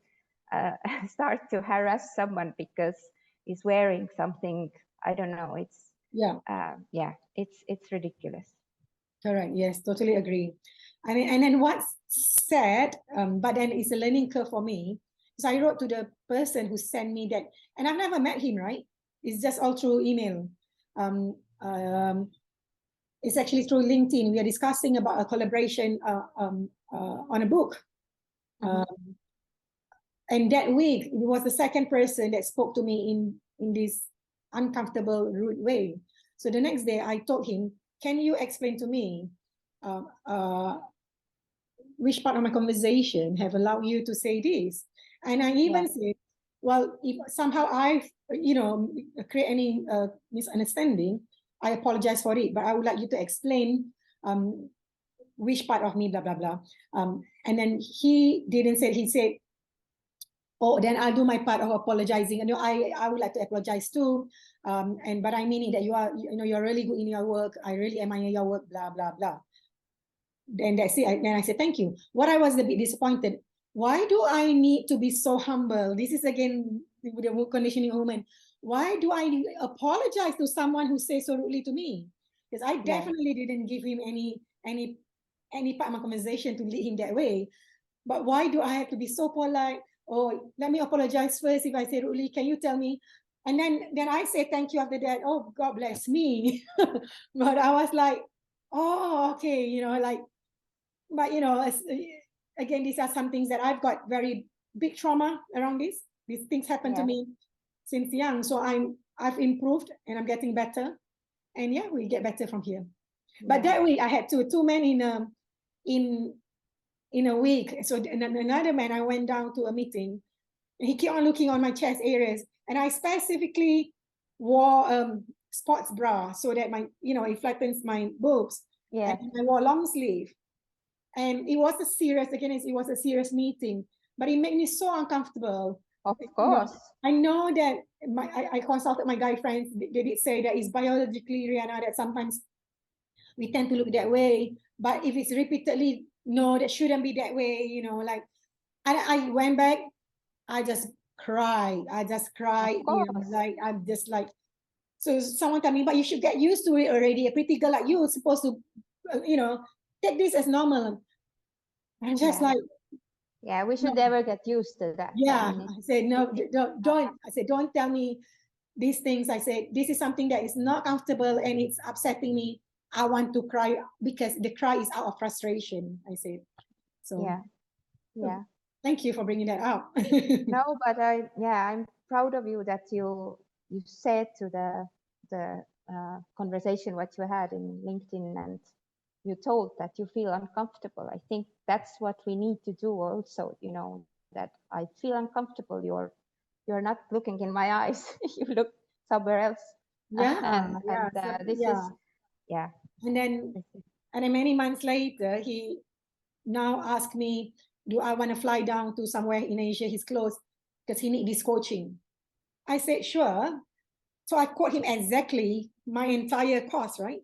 start to harass someone because he's wearing something. I don't know. It's it's ridiculous. Correct. Yes, totally agree. I mean, and then what's sad, but then it's a learning curve for me. So I wrote to the person who sent me that, and I've never met him, right? It's just all through email. It's actually through LinkedIn. We are discussing about a collaboration on a book. And that week, it was the second person that spoke to me in this uncomfortable, rude way. So the next day, I told him, can you explain to me which part of my conversation have allowed you to say this? And I even said, well, if somehow I've, create any misunderstanding, I apologize for it, but I would like you to explain which part of me, blah, blah, blah. And then he didn't say, he said, oh, then I'll do my part of apologizing. And I would like to apologize too. But I mean it that you're really good in your work. I really admire your work, blah, blah, blah. Then that's it. Then I said, thank you. What I was a bit disappointed, why do I need to be so humble? This is again with the work conditioning woman. Why do I apologize to someone who says so rudely to me? Because I definitely didn't give him any part of my conversation to lead him that way. But why do I have to be so polite? Oh, let me apologize first if I say rudely. Can you tell me? And then I say thank you after that. Oh, God bless me. But I was like, oh, okay, but again, these are some things that I've got very big trauma around this. These things happen to me since young. So I've improved and I'm getting better. And yeah, we get better from here. But that week I had two men in a week. So another man, I went down to a meeting. And he kept on looking on my chest areas, and I specifically wore sports bra so that it flattens my boobs. And I wore long sleeve. And it was a serious meeting, but it made me so uncomfortable. Of course. I know that I consulted my guy friends. They did say that it's biologically, Rihanna, that sometimes we tend to look that way. But if it's repeatedly, no, that shouldn't be that way, and I went back, I just cried. I'm just like, so someone tell me, but you should get used to it already. A pretty girl like you is supposed to, take this as normal. I'm just like, we should never get used to that. Yeah, I said, no, don't. I said, don't tell me these things. I said, this is something that is not comfortable and it's upsetting me. I want to cry because the cry is out of frustration. I said, so yeah. Thank you for bringing that up. No, but I'm proud of you that you said to the conversation what you had in LinkedIn, and you told that you feel uncomfortable. I think that's what we need to do also, that I feel uncomfortable. You're not looking in my eyes. You look somewhere else. And then many months later, he now asked me, do I want to fly down to somewhere in Asia? He's close because he needs this coaching. I said, sure. So I quote him exactly my entire cost, right?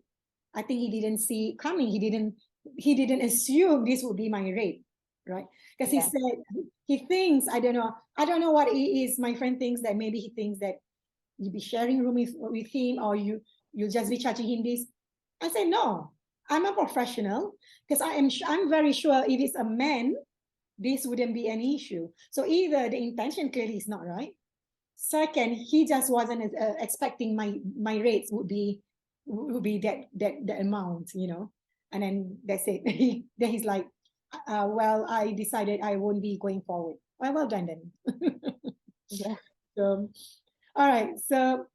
I think he didn't see it coming. He didn't assume this would be my rate, right? Because he said, he thinks, I don't know what it is. My friend thinks that maybe he thinks that you'll be sharing room with him, or you'll just be charging him this. I say, no, I'm a professional, because I'm very sure if it's a man, this wouldn't be an issue. So either the intention clearly is not right. Second, he just wasn't expecting my rates would be that amount, and then that's it. Then he's like, well, I decided I won't be going forward. Well done then. So, all right. So,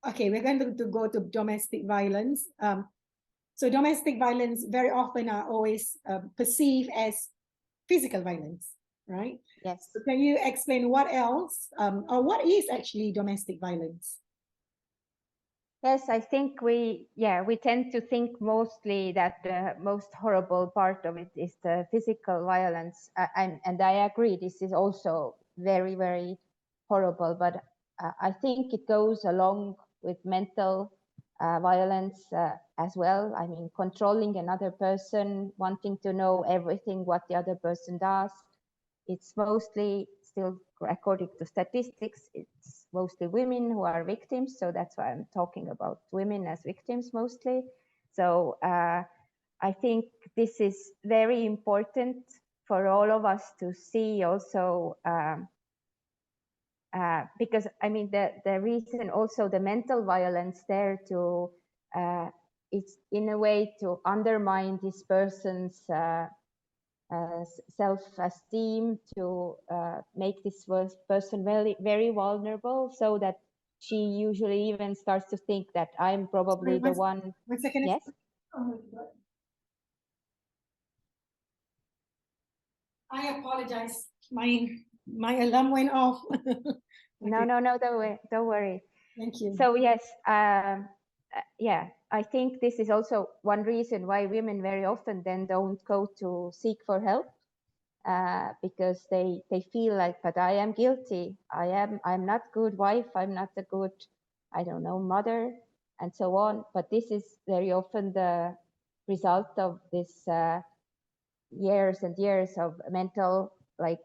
okay, we're going to go to domestic violence. So domestic violence very often are always perceived as physical violence, right? Yes. So can you explain what else, or what is actually domestic violence? Yes, I think we tend to think mostly that the most horrible part of it is the physical violence, and I agree, this is also very, very horrible, but I think it goes along with mental violence as well. I mean, controlling another person, wanting to know everything what the other person does. It's mostly still, according to statistics, it's mostly women who are victims. So that's why I'm talking about women as victims mostly. So I think this is very important for all of us to see also, because I mean, the reason also the mental violence there to, it's in a way to undermine this person's self-esteem, to make this person very, very vulnerable, so that she usually even starts to think that I'm probably Sorry, the one. 1 second. Yes. Oh, I apologize. My alarm went off. No, Okay, no, no, don't worry. thank you. So yes, yeah, I think this is also one reason why women very often then don't go to seek for help, because they feel like, but I am guilty. I'm not good wife. I'm not a good, I don't know, mother, and so on. But this is very often the result of this years and years of mental, like,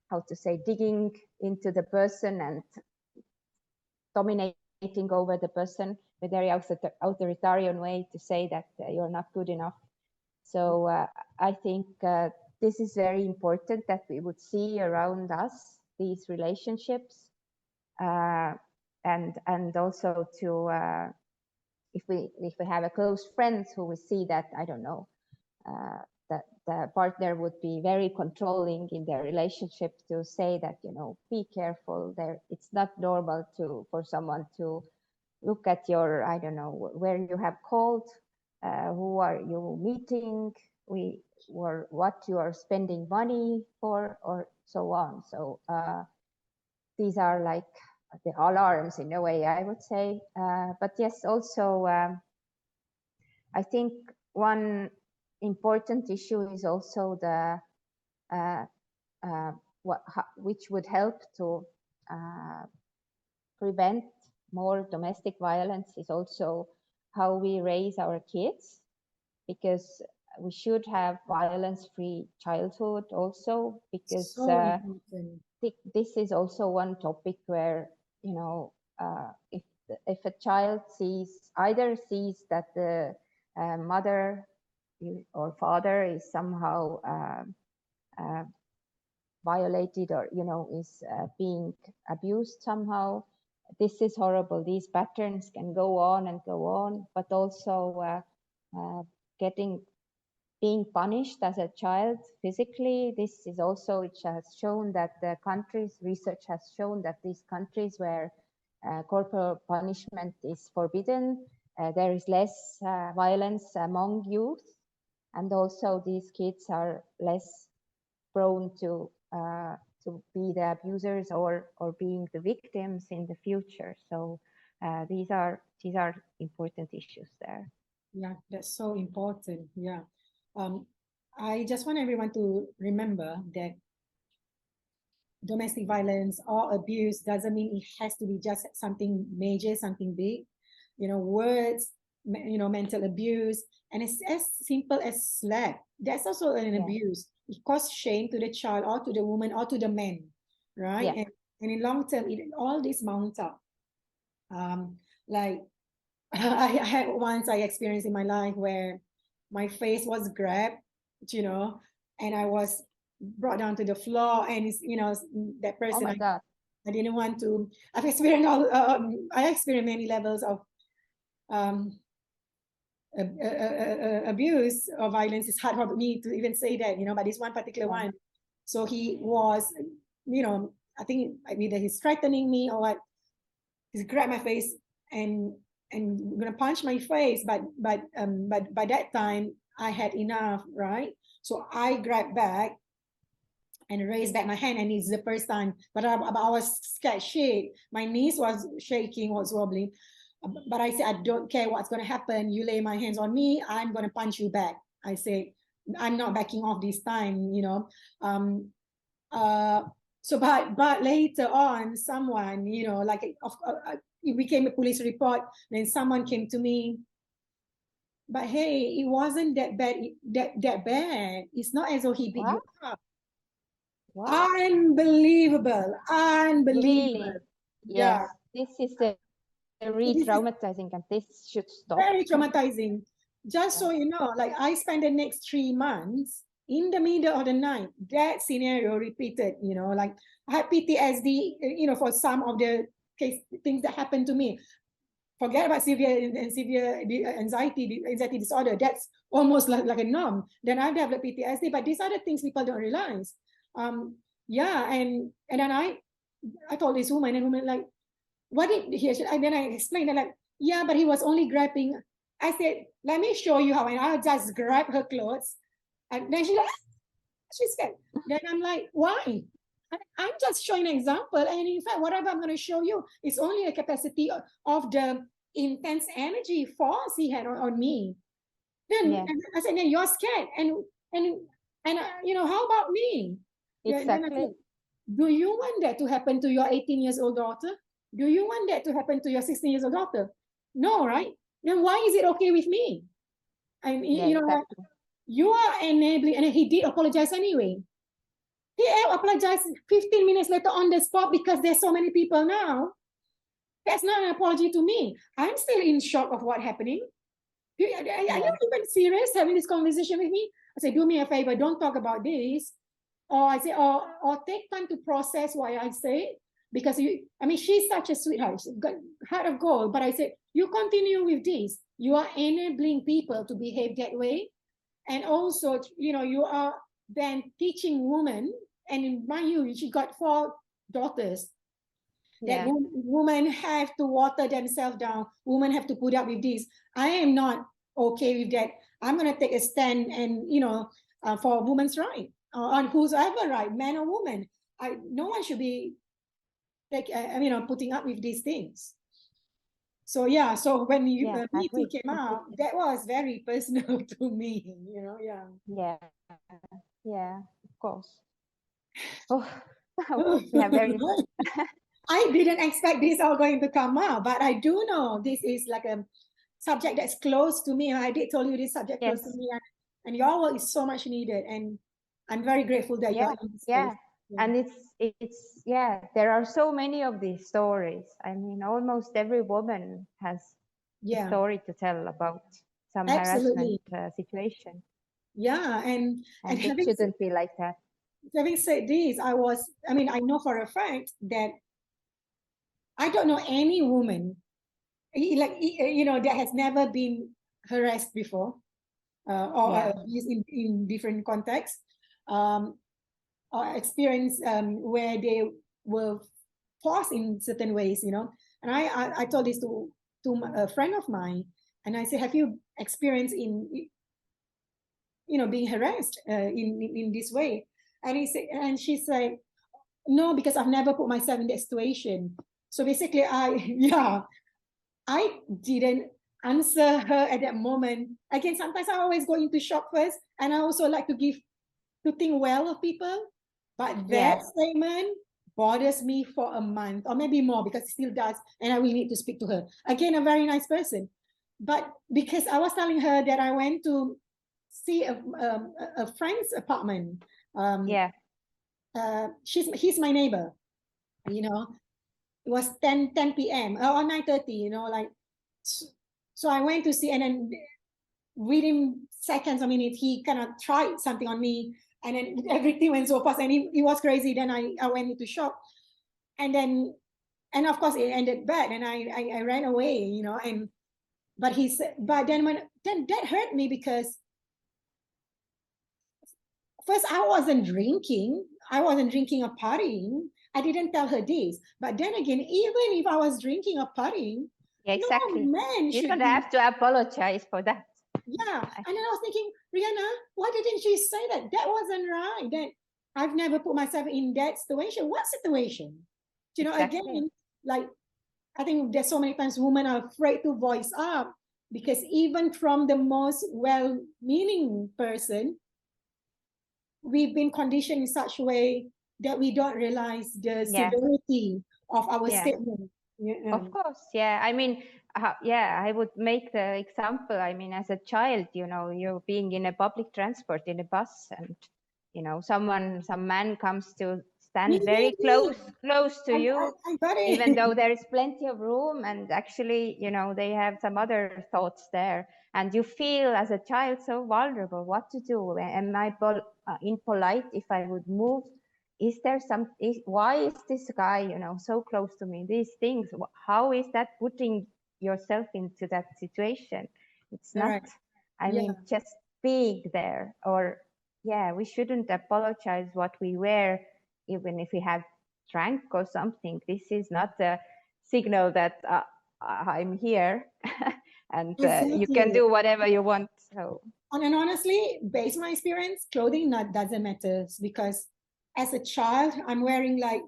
how to say, digging into the person and dominating over the person with very authoritarian way to say that you're not good enough. So I think this is very important that we would see around us these relationships, and also to if we have a close friends who we see that, I don't know, that the partner would be very controlling in their relationship, to say that, you know, be careful there. It's not normal for someone to look at your, I don't know, where you have called, who are you meeting, or what you are spending money for, or so on. So these are like the alarms in a way, I would say. But yes, also I think one important issue is also the which would help to prevent more domestic violence, is also how we raise our kids, because we should have violence-free childhood also, because So important. this is also one topic where, you know, if a child either sees that the mother or father is somehow violated, or, you know, is being abused somehow, this is horrible. These patterns can go on and go on, but also being punished as a child physically. This is also, which has shown that the countries, research has shown that these countries where corporal punishment is forbidden, there is less violence among youth, and also these kids are less prone to be the abusers, or being the victims in the future. So these are important issues there. Yeah, that's so important. Yeah. I just want everyone to remember that domestic violence or abuse doesn't mean it has to be just something major, something big. You know, words, you know, mental abuse, and it's as simple as slap. That's also an Yeah. abuse. It causes shame to the child, or to the woman, or to the man, right? Yeah. And in long term, all this mounts up. Like I had once I experienced in my life where my face was grabbed, you know, and I was brought down to the floor, and it's, you know, that Oh person, my God. I didn't want to. I've experienced I experienced many levels of um, abuse or violence. It's hard for me to even say that, you know, but this one particular Yeah. one. So he was, you know, I think either he's threatening me or what. He's grabbed my face and gonna punch my face, but by that time I had enough, right? So I grabbed back and raised back my hand, and it's the first time, but I was scared, shake. My knees was shaking, was wobbling. But I said, I don't care what's going to happen. You lay my hands on me, I'm going to punch you back. I said, I'm not backing off this time, you know. So, but later on, someone, you know, like it became a police report. Then someone came to me, but hey, it wasn't that bad. That bad. It's not as though he beat you up. What? Unbelievable, unbelievable. Really? Yeah. Yes, this is a re-traumatizing, and this should stop. Very traumatizing. Just so Yeah. you know, like I spent the next 3 months in the middle of the night. That scenario repeated, you know, like I had PTSD, you know, for some of the things that happened to me. Forget about severe anxiety disorder. That's almost like a norm. Then I developed PTSD, but these are the things people don't realize. Yeah, and then I told this woman, and woman like, what did he? And then I explained that, like, yeah, but he was only grabbing. I said, let me show you how. And I just grab her clothes. And then she's like, she's scared. Then I'm like, why? I'm just showing an example. And in fact, whatever I'm going to show you, it's only a capacity of the intense energy force he had on me. Then Yeah. I said, then you're scared. And you know, how about me? Exactly. Said, do you want that to happen to your 18 years old daughter? Do you want that to happen to your 16 years old daughter? No, right? Then why is it okay with me? And yeah, you know, exactly. you are enabling, and he did apologize anyway. He apologized 15 minutes later on the spot because there's so many people now. That's not an apology to me. I'm still in shock of what's happening. Are you even serious having this conversation with me? I say, do me a favor, don't talk about this. Or I say, or take time to process what I say. Because she's such a sweetheart, she's got heart of gold. But I said, you continue with this. You are enabling people to behave that way. And also, you know, you are then teaching women, and in my you, she got 4 daughters. That women have to water themselves down. Women have to put up with this. I am not okay with that. I'm going to take a stand, and you know, for women's right, on whosoever right, man or woman. No one should be like you know, putting up with these things. So yeah, so when Me Too came out, that was very personal to me. You know, yeah, of course. Oh, yeah, very. I didn't expect this all going to come out, but I do know this is like a subject that's close to me. I did tell you this subject close to me, and your work is so much needed, and I'm very grateful that you're in this space. And it's there are so many of these stories. I mean, almost every woman has a story to tell about some harassment situation. Yeah, and it shouldn't be like that. Having said this, I know for a fact that I don't know any woman like, you know, that has never been harassed before, or in different contexts, or experience where they were forced in certain ways, you know. And I told this to a friend of mine, and I said, have you experienced being harassed in this way? And she said, no, because I've never put myself in that situation. So basically, I didn't answer her at that moment. Again, sometimes I always go into shock first, and I also like to think well of people. But that statement bothers me for a month or maybe more, because it still does, and I will need to speak to her. Again, a very nice person. But because I was telling her that I went to see a friend's apartment. He's my neighbor, you know. It was 10 p.m. or 9:30, you know, like. So I went to see, and then within seconds, he kind of tried something on me, and then everything went so fast, and it was crazy. Then I went into shock, and of course it ended bad, and I ran away, you know. But then that hurt me, because first I wasn't drinking or partying. I didn't tell her this. But then again, even if I was drinking or partying, exactly. No man you don't have to apologize for that. Yeah. And then I was thinking, Rihanna, why didn't she say that? That wasn't right. That I've never put myself in that situation. What situation? You know, again, like, I think there's so many times women are afraid to voice up because even from the most well-meaning person, we've been conditioned in such a way that we don't realize the Yeah. severity of our Yeah. statement. Yeah. Of course, yeah. I mean, yeah, I would make the example. I mean, as a child, you're being in a public transport in a bus, and some man comes to stand very Me. close to you, I got even it. though there is plenty of room, and actually, they have some other thoughts there, and you feel as a child so vulnerable. What to do? Am I impolite if I would move? Is there why is this guy so close to me? These things, how is that putting yourself into that situation? It's All not, right. I Yeah. mean, just being there. Or yeah, we shouldn't apologize what we wear, even if we have drank or something. This is not a signal that I'm here and you can Exactly. do whatever you want. So And honestly, based on my experience, clothing not doesn't matter because as a child, I'm wearing like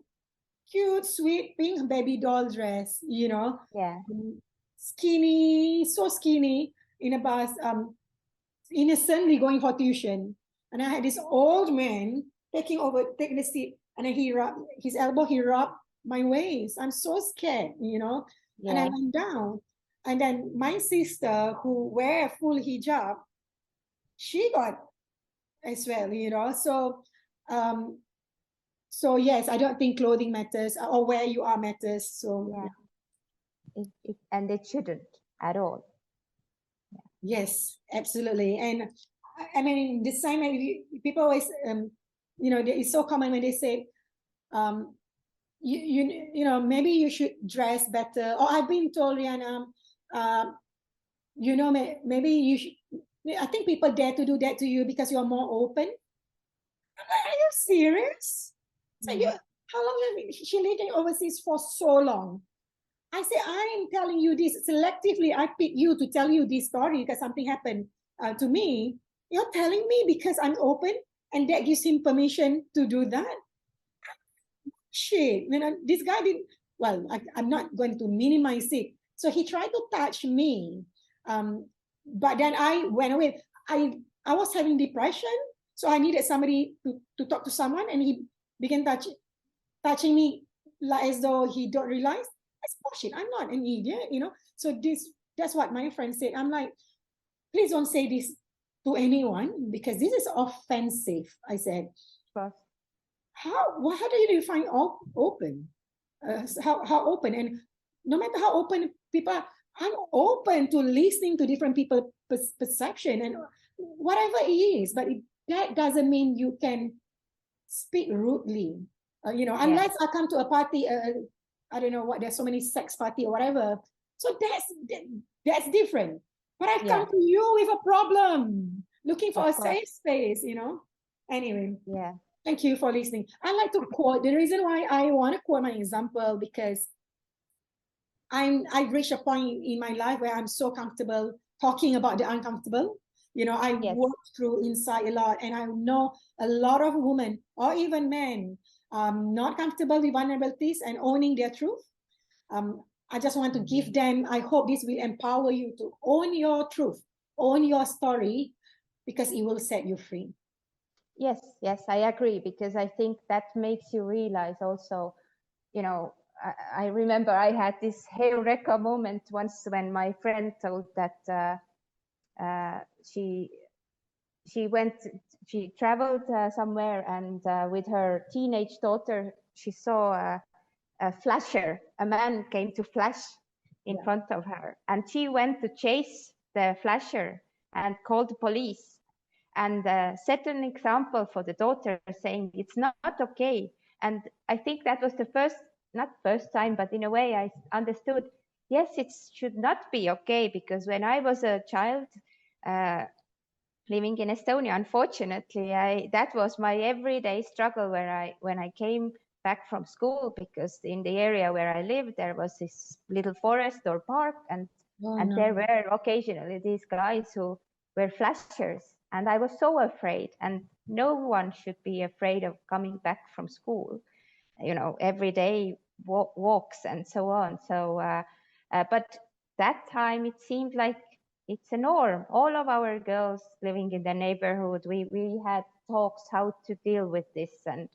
cute, sweet pink baby doll dress, yeah. skinny, so skinny in a bus, innocently going for tuition. And I had this old man taking the seat, and then his elbow, he rubbed my waist. I'm so scared. And I Yeah. went down. And then my sister, who wear full hijab, she got as well. Um, so yes, I don't think clothing matters or where you are matters. So Yeah. And it shouldn't at all. yes, absolutely. And I mean, the same people always, it's so common when they say, um, maybe you should dress better. Or I've been told, Rihanna, maybe you should. I think people dare to do that to you because you're more open. Are you serious? So how long have she living overseas for so long? I say, I'm telling you this selectively. I pick you to tell you this story because something happened to me. You're telling me because I'm open and that gives him permission to do that? Shit, this guy didn't, well, I'm not going to minimize it. So he tried to touch me. But then I went away. I was having depression. So I needed somebody to talk to someone, and he began touching me like as though he don't realize that's bullshit. I'm not an idiot. So that's what my friend said. I'm like, please don't say this to anyone because this is offensive. I said, how do you define open? How open? And no matter how open people are, I'm open to listening to different people's perception and whatever it is, but that doesn't mean you can speak rudely. Unless I come to a party, I don't know what, there's so many sex party or whatever. So that's different. But I come to you with a problem, looking for a safe space. Anyway. Yeah. Thank you for listening. I like to quote. The reason why I want to quote my example because I've reached a point in my life where I'm so comfortable talking about the uncomfortable. I worked through insight a lot, and I know a lot of women or even men not comfortable with vulnerabilities and owning their truth. I just want to give them, I hope this will empower you to own your truth, own your story, because it will set you free. Yes, I agree, because I think that makes you realize also, I remember I had this Heureka moment once when my friend told that she traveled somewhere, and with her teenage daughter, she saw a flasher. A man came to flash in front of her, and she went to chase the flasher and called the police, and set an example for the daughter, saying it's not okay. And I think that was the not first time, but in a way I understood, yes, it should not be okay, because when I was a child living in Estonia, unfortunately, that was my everyday struggle when I came back from school, because in the area where I lived, there was this little forest or park, and there were occasionally these guys who were flashers, and I was so afraid. And no one should be afraid of coming back from school. Every day walks and so on. So, but that time it seemed like it's a norm. All of our girls living in the neighborhood, we had talks how to deal with this and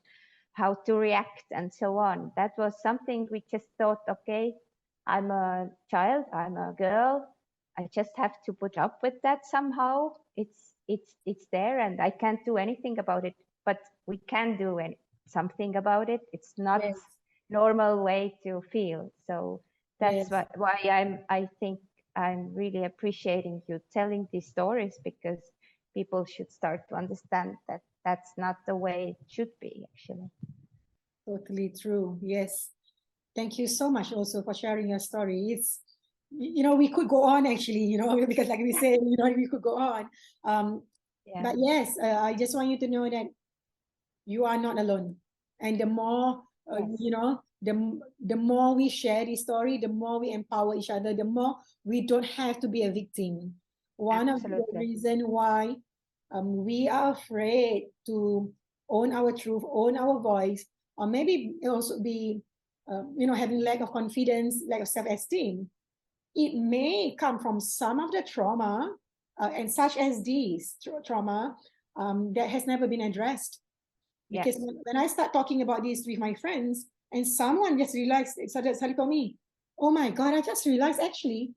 how to react and so on. That was something we just thought, okay, I'm a child, I'm a girl, I just have to put up with that somehow. It's there, and I can't do anything about it. But we can do something about it. It's not Yes. normal way to feel. So that's Yes. why I think I'm really appreciating you telling these stories, because people should start to understand that that's not the way it should be, actually. Totally true. Yes. Thank you so much also for sharing your story. It's, we could go on actually, because like we say, we could go on. Yeah. But yes, I just want you to know that you are not alone. And the more, Yes. the more we share this story, the more we empower each other, the more we don't have to be a victim. One of the Absolutely. reason why we are afraid to own our truth, own our voice, or maybe also be, having lack of confidence, lack of self-esteem. It may come from some of the trauma, and such as these trauma that has never been addressed. Because Yes. when I start talking about this with my friends, and someone just realized, started telling me, oh my God, I just realized actually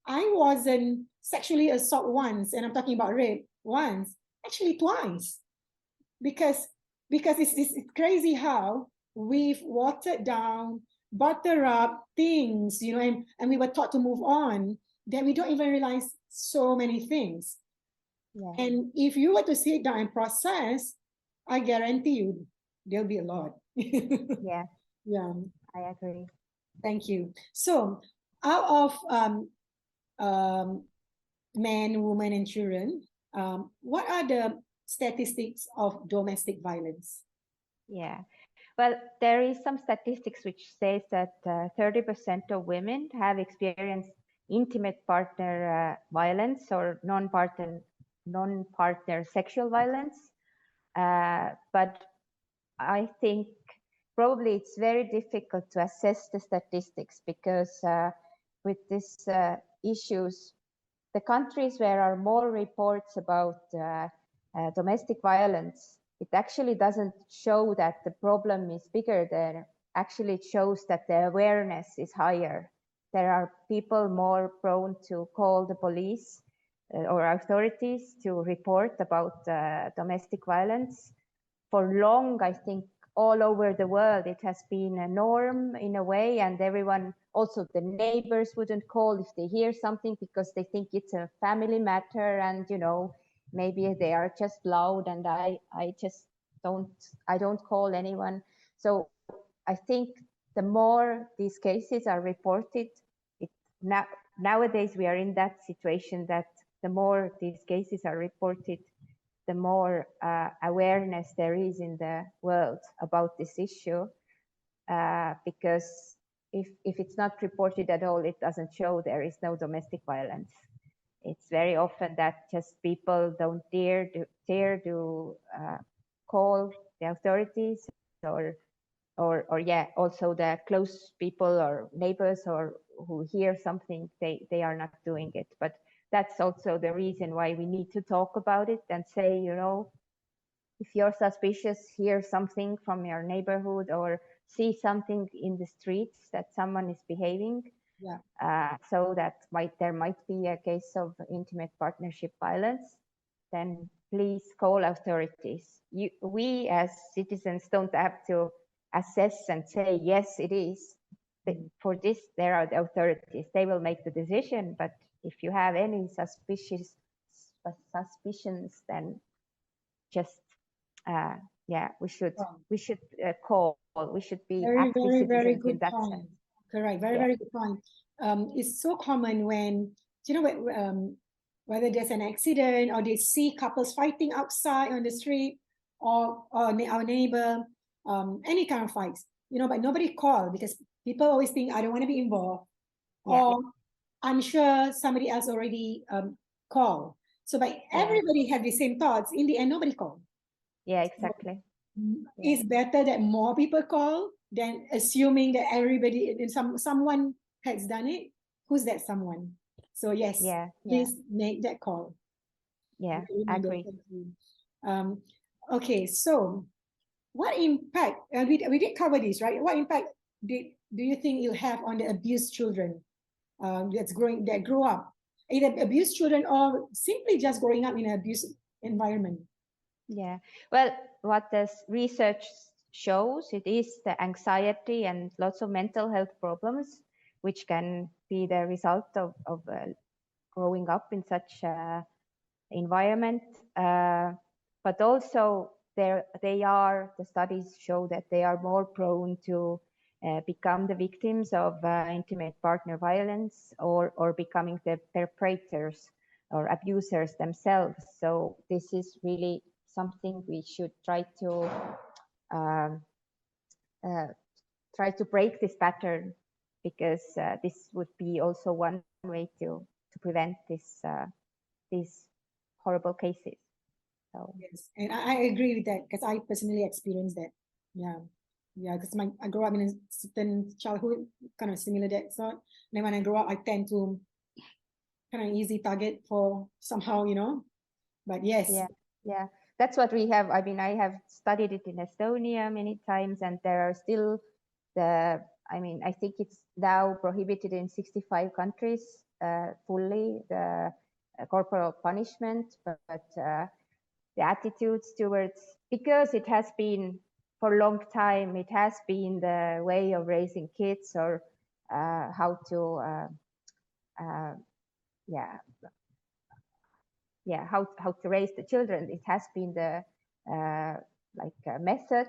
I wasn't sexually assaulted once, and I'm talking about rape once, actually twice. Because it's crazy how we've watered down, butter up things, and we were taught to move on, that we don't even realize so many things. Yeah. And if you were to sit down and process, I guarantee you there'll be a lot. Yeah. Yeah. I agree. Thank you. So, out of men, women, and children, what are the statistics of domestic violence? Yeah. Well, there is some statistics which says that 30% of women have experienced intimate partner violence or non-partner sexual violence. But I think probably it's very difficult to assess the statistics, because with these issues, the countries where are more reports about domestic violence, it actually doesn't show that the problem is bigger there. Actually, it shows that the awareness is higher. There are people more prone to call the police or authorities to report about domestic violence. For long, I think all over the world, it has been a norm in a way, and everyone, also the neighbors, wouldn't call if they hear something because they think it's a family matter, and maybe they are just loud, and I don't call anyone. So I think the more these cases are reported, nowadays we are in that situation that the more these cases are reported, the more awareness there is in the world about this issue, because if it's not reported at all, it doesn't show there is no domestic violence. It's very often that just people don't dare to call the authorities, or yeah, also the close people or neighbors or who hear something, they are not doing it. But that's also the reason why we need to talk about it and say, if you're suspicious, hear something from your neighborhood or see something in the streets that someone is behaving, so that there might be a case of intimate partnership violence, then please call authorities. We as citizens don't have to assess and say, yes, it is. For this, there are the authorities. They will make the decision. But if you have any suspicions, then just we should call. We should be Very, active very, very citizens in good that point. sense. Correct. Very, Yeah. very good point. It's so common when, whether there's an accident or they see couples fighting outside on the street, or our neighbor, any kind of fights, but nobody call because people always think, I don't want to be involved. Yeah. Or I'm sure somebody else already called. So, but everybody had the same thoughts. In the end, nobody called. Yeah, exactly. it's better that more people call than assuming that everybody, someone has done it. Who's that someone? So yes, please make that call. Yeah, I agree. Okay, so what impact, we did cover this, right? What impact do you think it'll have on the abused children that grow up, either abused children or simply just growing up in an abused environment? Yeah, well, what this research shows, it is the anxiety and lots of mental health problems, which can be the result of growing up in such an environment. But also the studies show that they are more prone to become the victims of intimate partner violence or becoming the perpetrators or abusers themselves. So this is really something we should try to break this pattern, because this would be also one way to prevent these horrible cases. So yes, and I agree with that because I personally experienced that. Yeah, because I grew up in a certain childhood kind of similar that sort. Then when I grow up, I tend to kind of easy target for somehow, But yes. Yeah, that's what we have. I mean, I have studied it in Estonia many times, and there are still I think it's now prohibited in 65 countries fully, the corporal punishment, but the attitudes towards, because it has been for a long time, it has been the way of raising kids, or how to how to raise the children. It has been the method,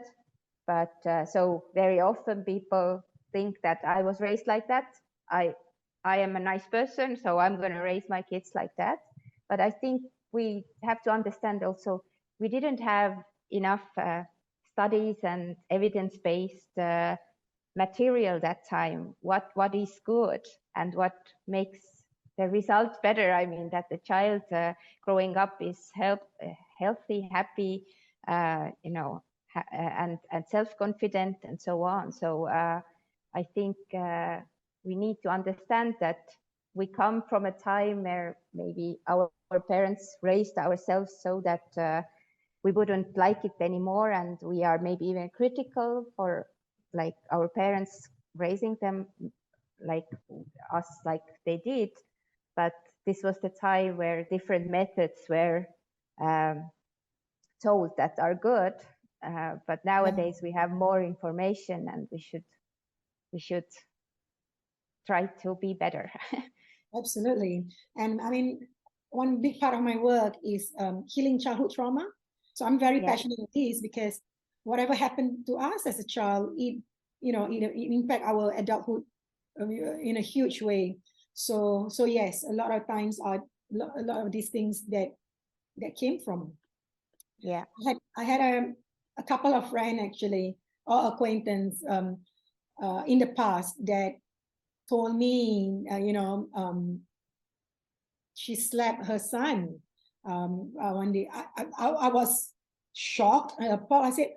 but so very often people think that I was raised like that. I am a nice person, so I'm going to raise my kids like that. But I think we have to understand also, we didn't have enough studies and evidence-based material that time. What is good and what makes the result better? I mean, that the child growing up is healthy, happy, and self-confident and so on. So I think we need to understand that we come from a time where maybe our parents raised ourselves so that we wouldn't like it anymore, and we are maybe even critical for like our parents raising them like us, like they did. But this was the time where different methods were told that are good. But nowadays we have more information, and we should try to be better. Absolutely. And I mean, one big part of my work is healing childhood trauma. So I'm very passionate with this because whatever happened to us as a child, it impact our adulthood in a huge way. So yes, a lot of times a lot of these things that came from. Yeah. I had a couple of friends actually, or acquaintance in the past that told me, she slapped her son. One day, I was shocked and appalled. I said,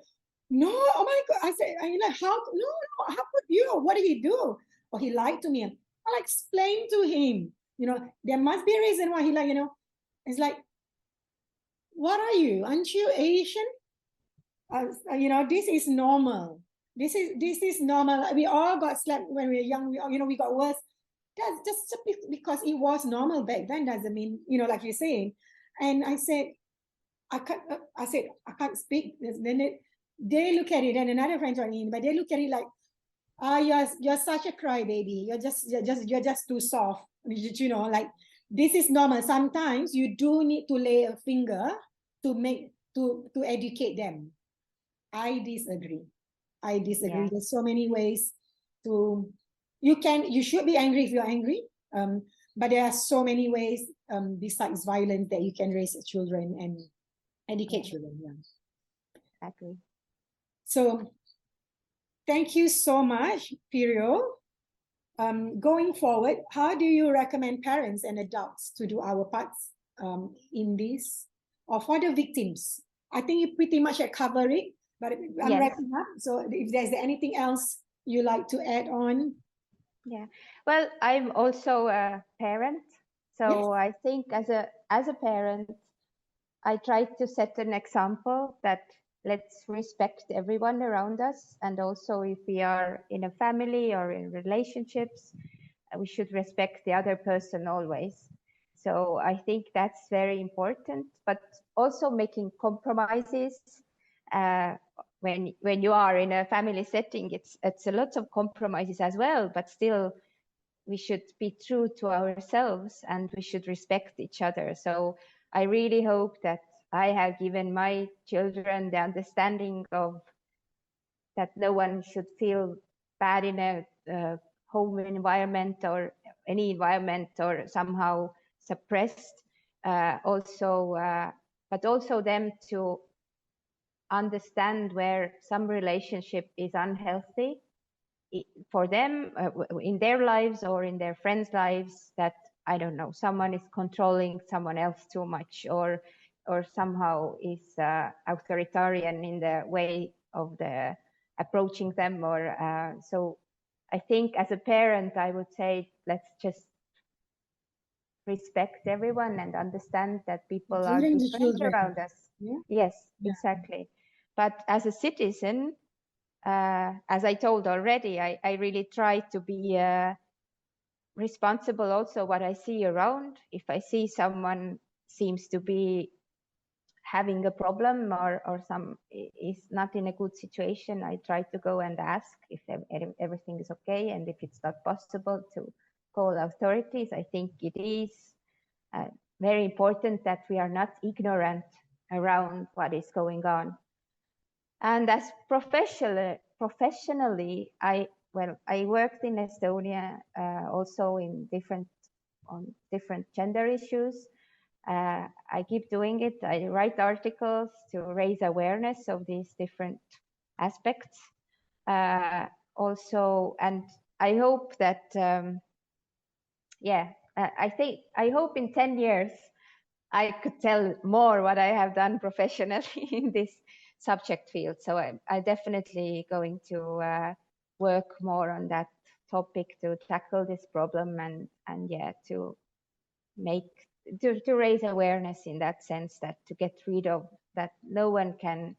"No, oh my God!" I said, how? No, how could you? What did he do? Well, he lied to me. I'll explain to him. There must be a reason why he It's like, what are you? Aren't you Asian? This is normal. This is normal. We all got slapped when we were young. We got worse. That's just because it was normal back then doesn't mean, like you're saying. And I said, I can't speak. Then they look at it, and another friend joined in, but they look at it like, you're such a crybaby. You're just too soft. Like, this is normal. Sometimes you do need to lay a finger to educate them. I disagree. Yeah. There's so many ways to, you should be angry if you're angry. But there are so many ways besides violence that you can raise children and educate children. Yeah. Exactly. So thank you so much, Pirjo. Going forward, how do you recommend parents and adults to do our parts in this, or for the victims? I think you pretty much cover it. But I'm Yes. wrapping up. So if there's anything else you like to add on. Yeah. Well, I'm also a parent. So I think as a parent, I try to set an example that let's respect everyone around us. And also if we are in a family or in relationships, we should respect the other person always. So I think that's very important, but also making compromises. When you are in a family setting, it's a lot of compromises as well, but still we should be true to ourselves and we should respect each other. So I really hope that I have given my children the understanding of that no one should feel bad in a home environment or any environment or somehow suppressed. But also them to understand where some relationship is unhealthy for them in their lives or in their friends' lives, that I don't know, someone is controlling someone else too much or somehow is authoritarian in the way of the approaching them. Or so I think as a parent, I would say let's just respect everyone and understand that people are Including the different children. around us. Yeah. Yes, Yeah. exactly. But as a citizen, as I told already, I really try to be responsible also what I see around. If I see someone seems to be having a problem or some is not in a good situation, I try to go and ask if everything is okay, and if it's not possible to call authorities. I think it is very important that we are not ignorant around what is going on. And as professionally, I worked in Estonia also in on different gender issues. I keep doing it. I write articles to raise awareness of these different aspects. Also, and I hope that, I hope in 10 years, I could tell more what I have done professionally in this subject field. So I definitely going to work more on that topic to tackle this problem and to raise awareness in that sense, that to get rid of that no one can't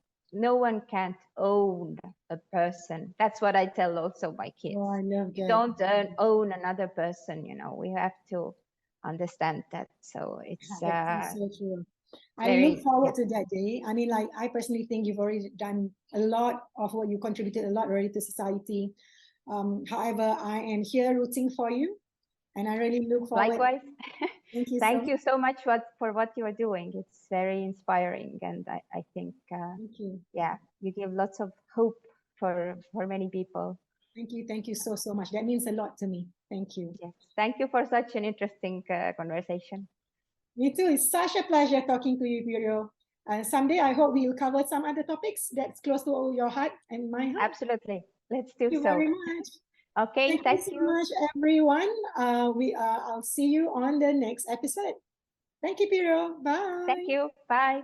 own a person. That's what I tell also my kids. Oh, I love You that. don't own another person, we have to understand that. So it's That's so true. I very, look forward to that day. I mean, like, I personally think you've already done a lot of what you contributed a lot already to society. However, I am here rooting for you, and I really look forward. likewise. Thank you Thank so you so much for what you are doing. It's very inspiring, and I think Thank you. yeah, you give lots of hope for many people. Thank you so much. That means a lot to me. Thank you. Yes, thank you for such an interesting conversation. Me too. It's such a pleasure talking to you, Pirjo. Someday I hope we'll cover some other topics that's close to your heart and my heart. Absolutely. Let's do Thank you so. very much. Okay, Thank you so much, everyone. I'll see you on the next episode. Thank you, Pirjo. Bye. Thank you. Bye.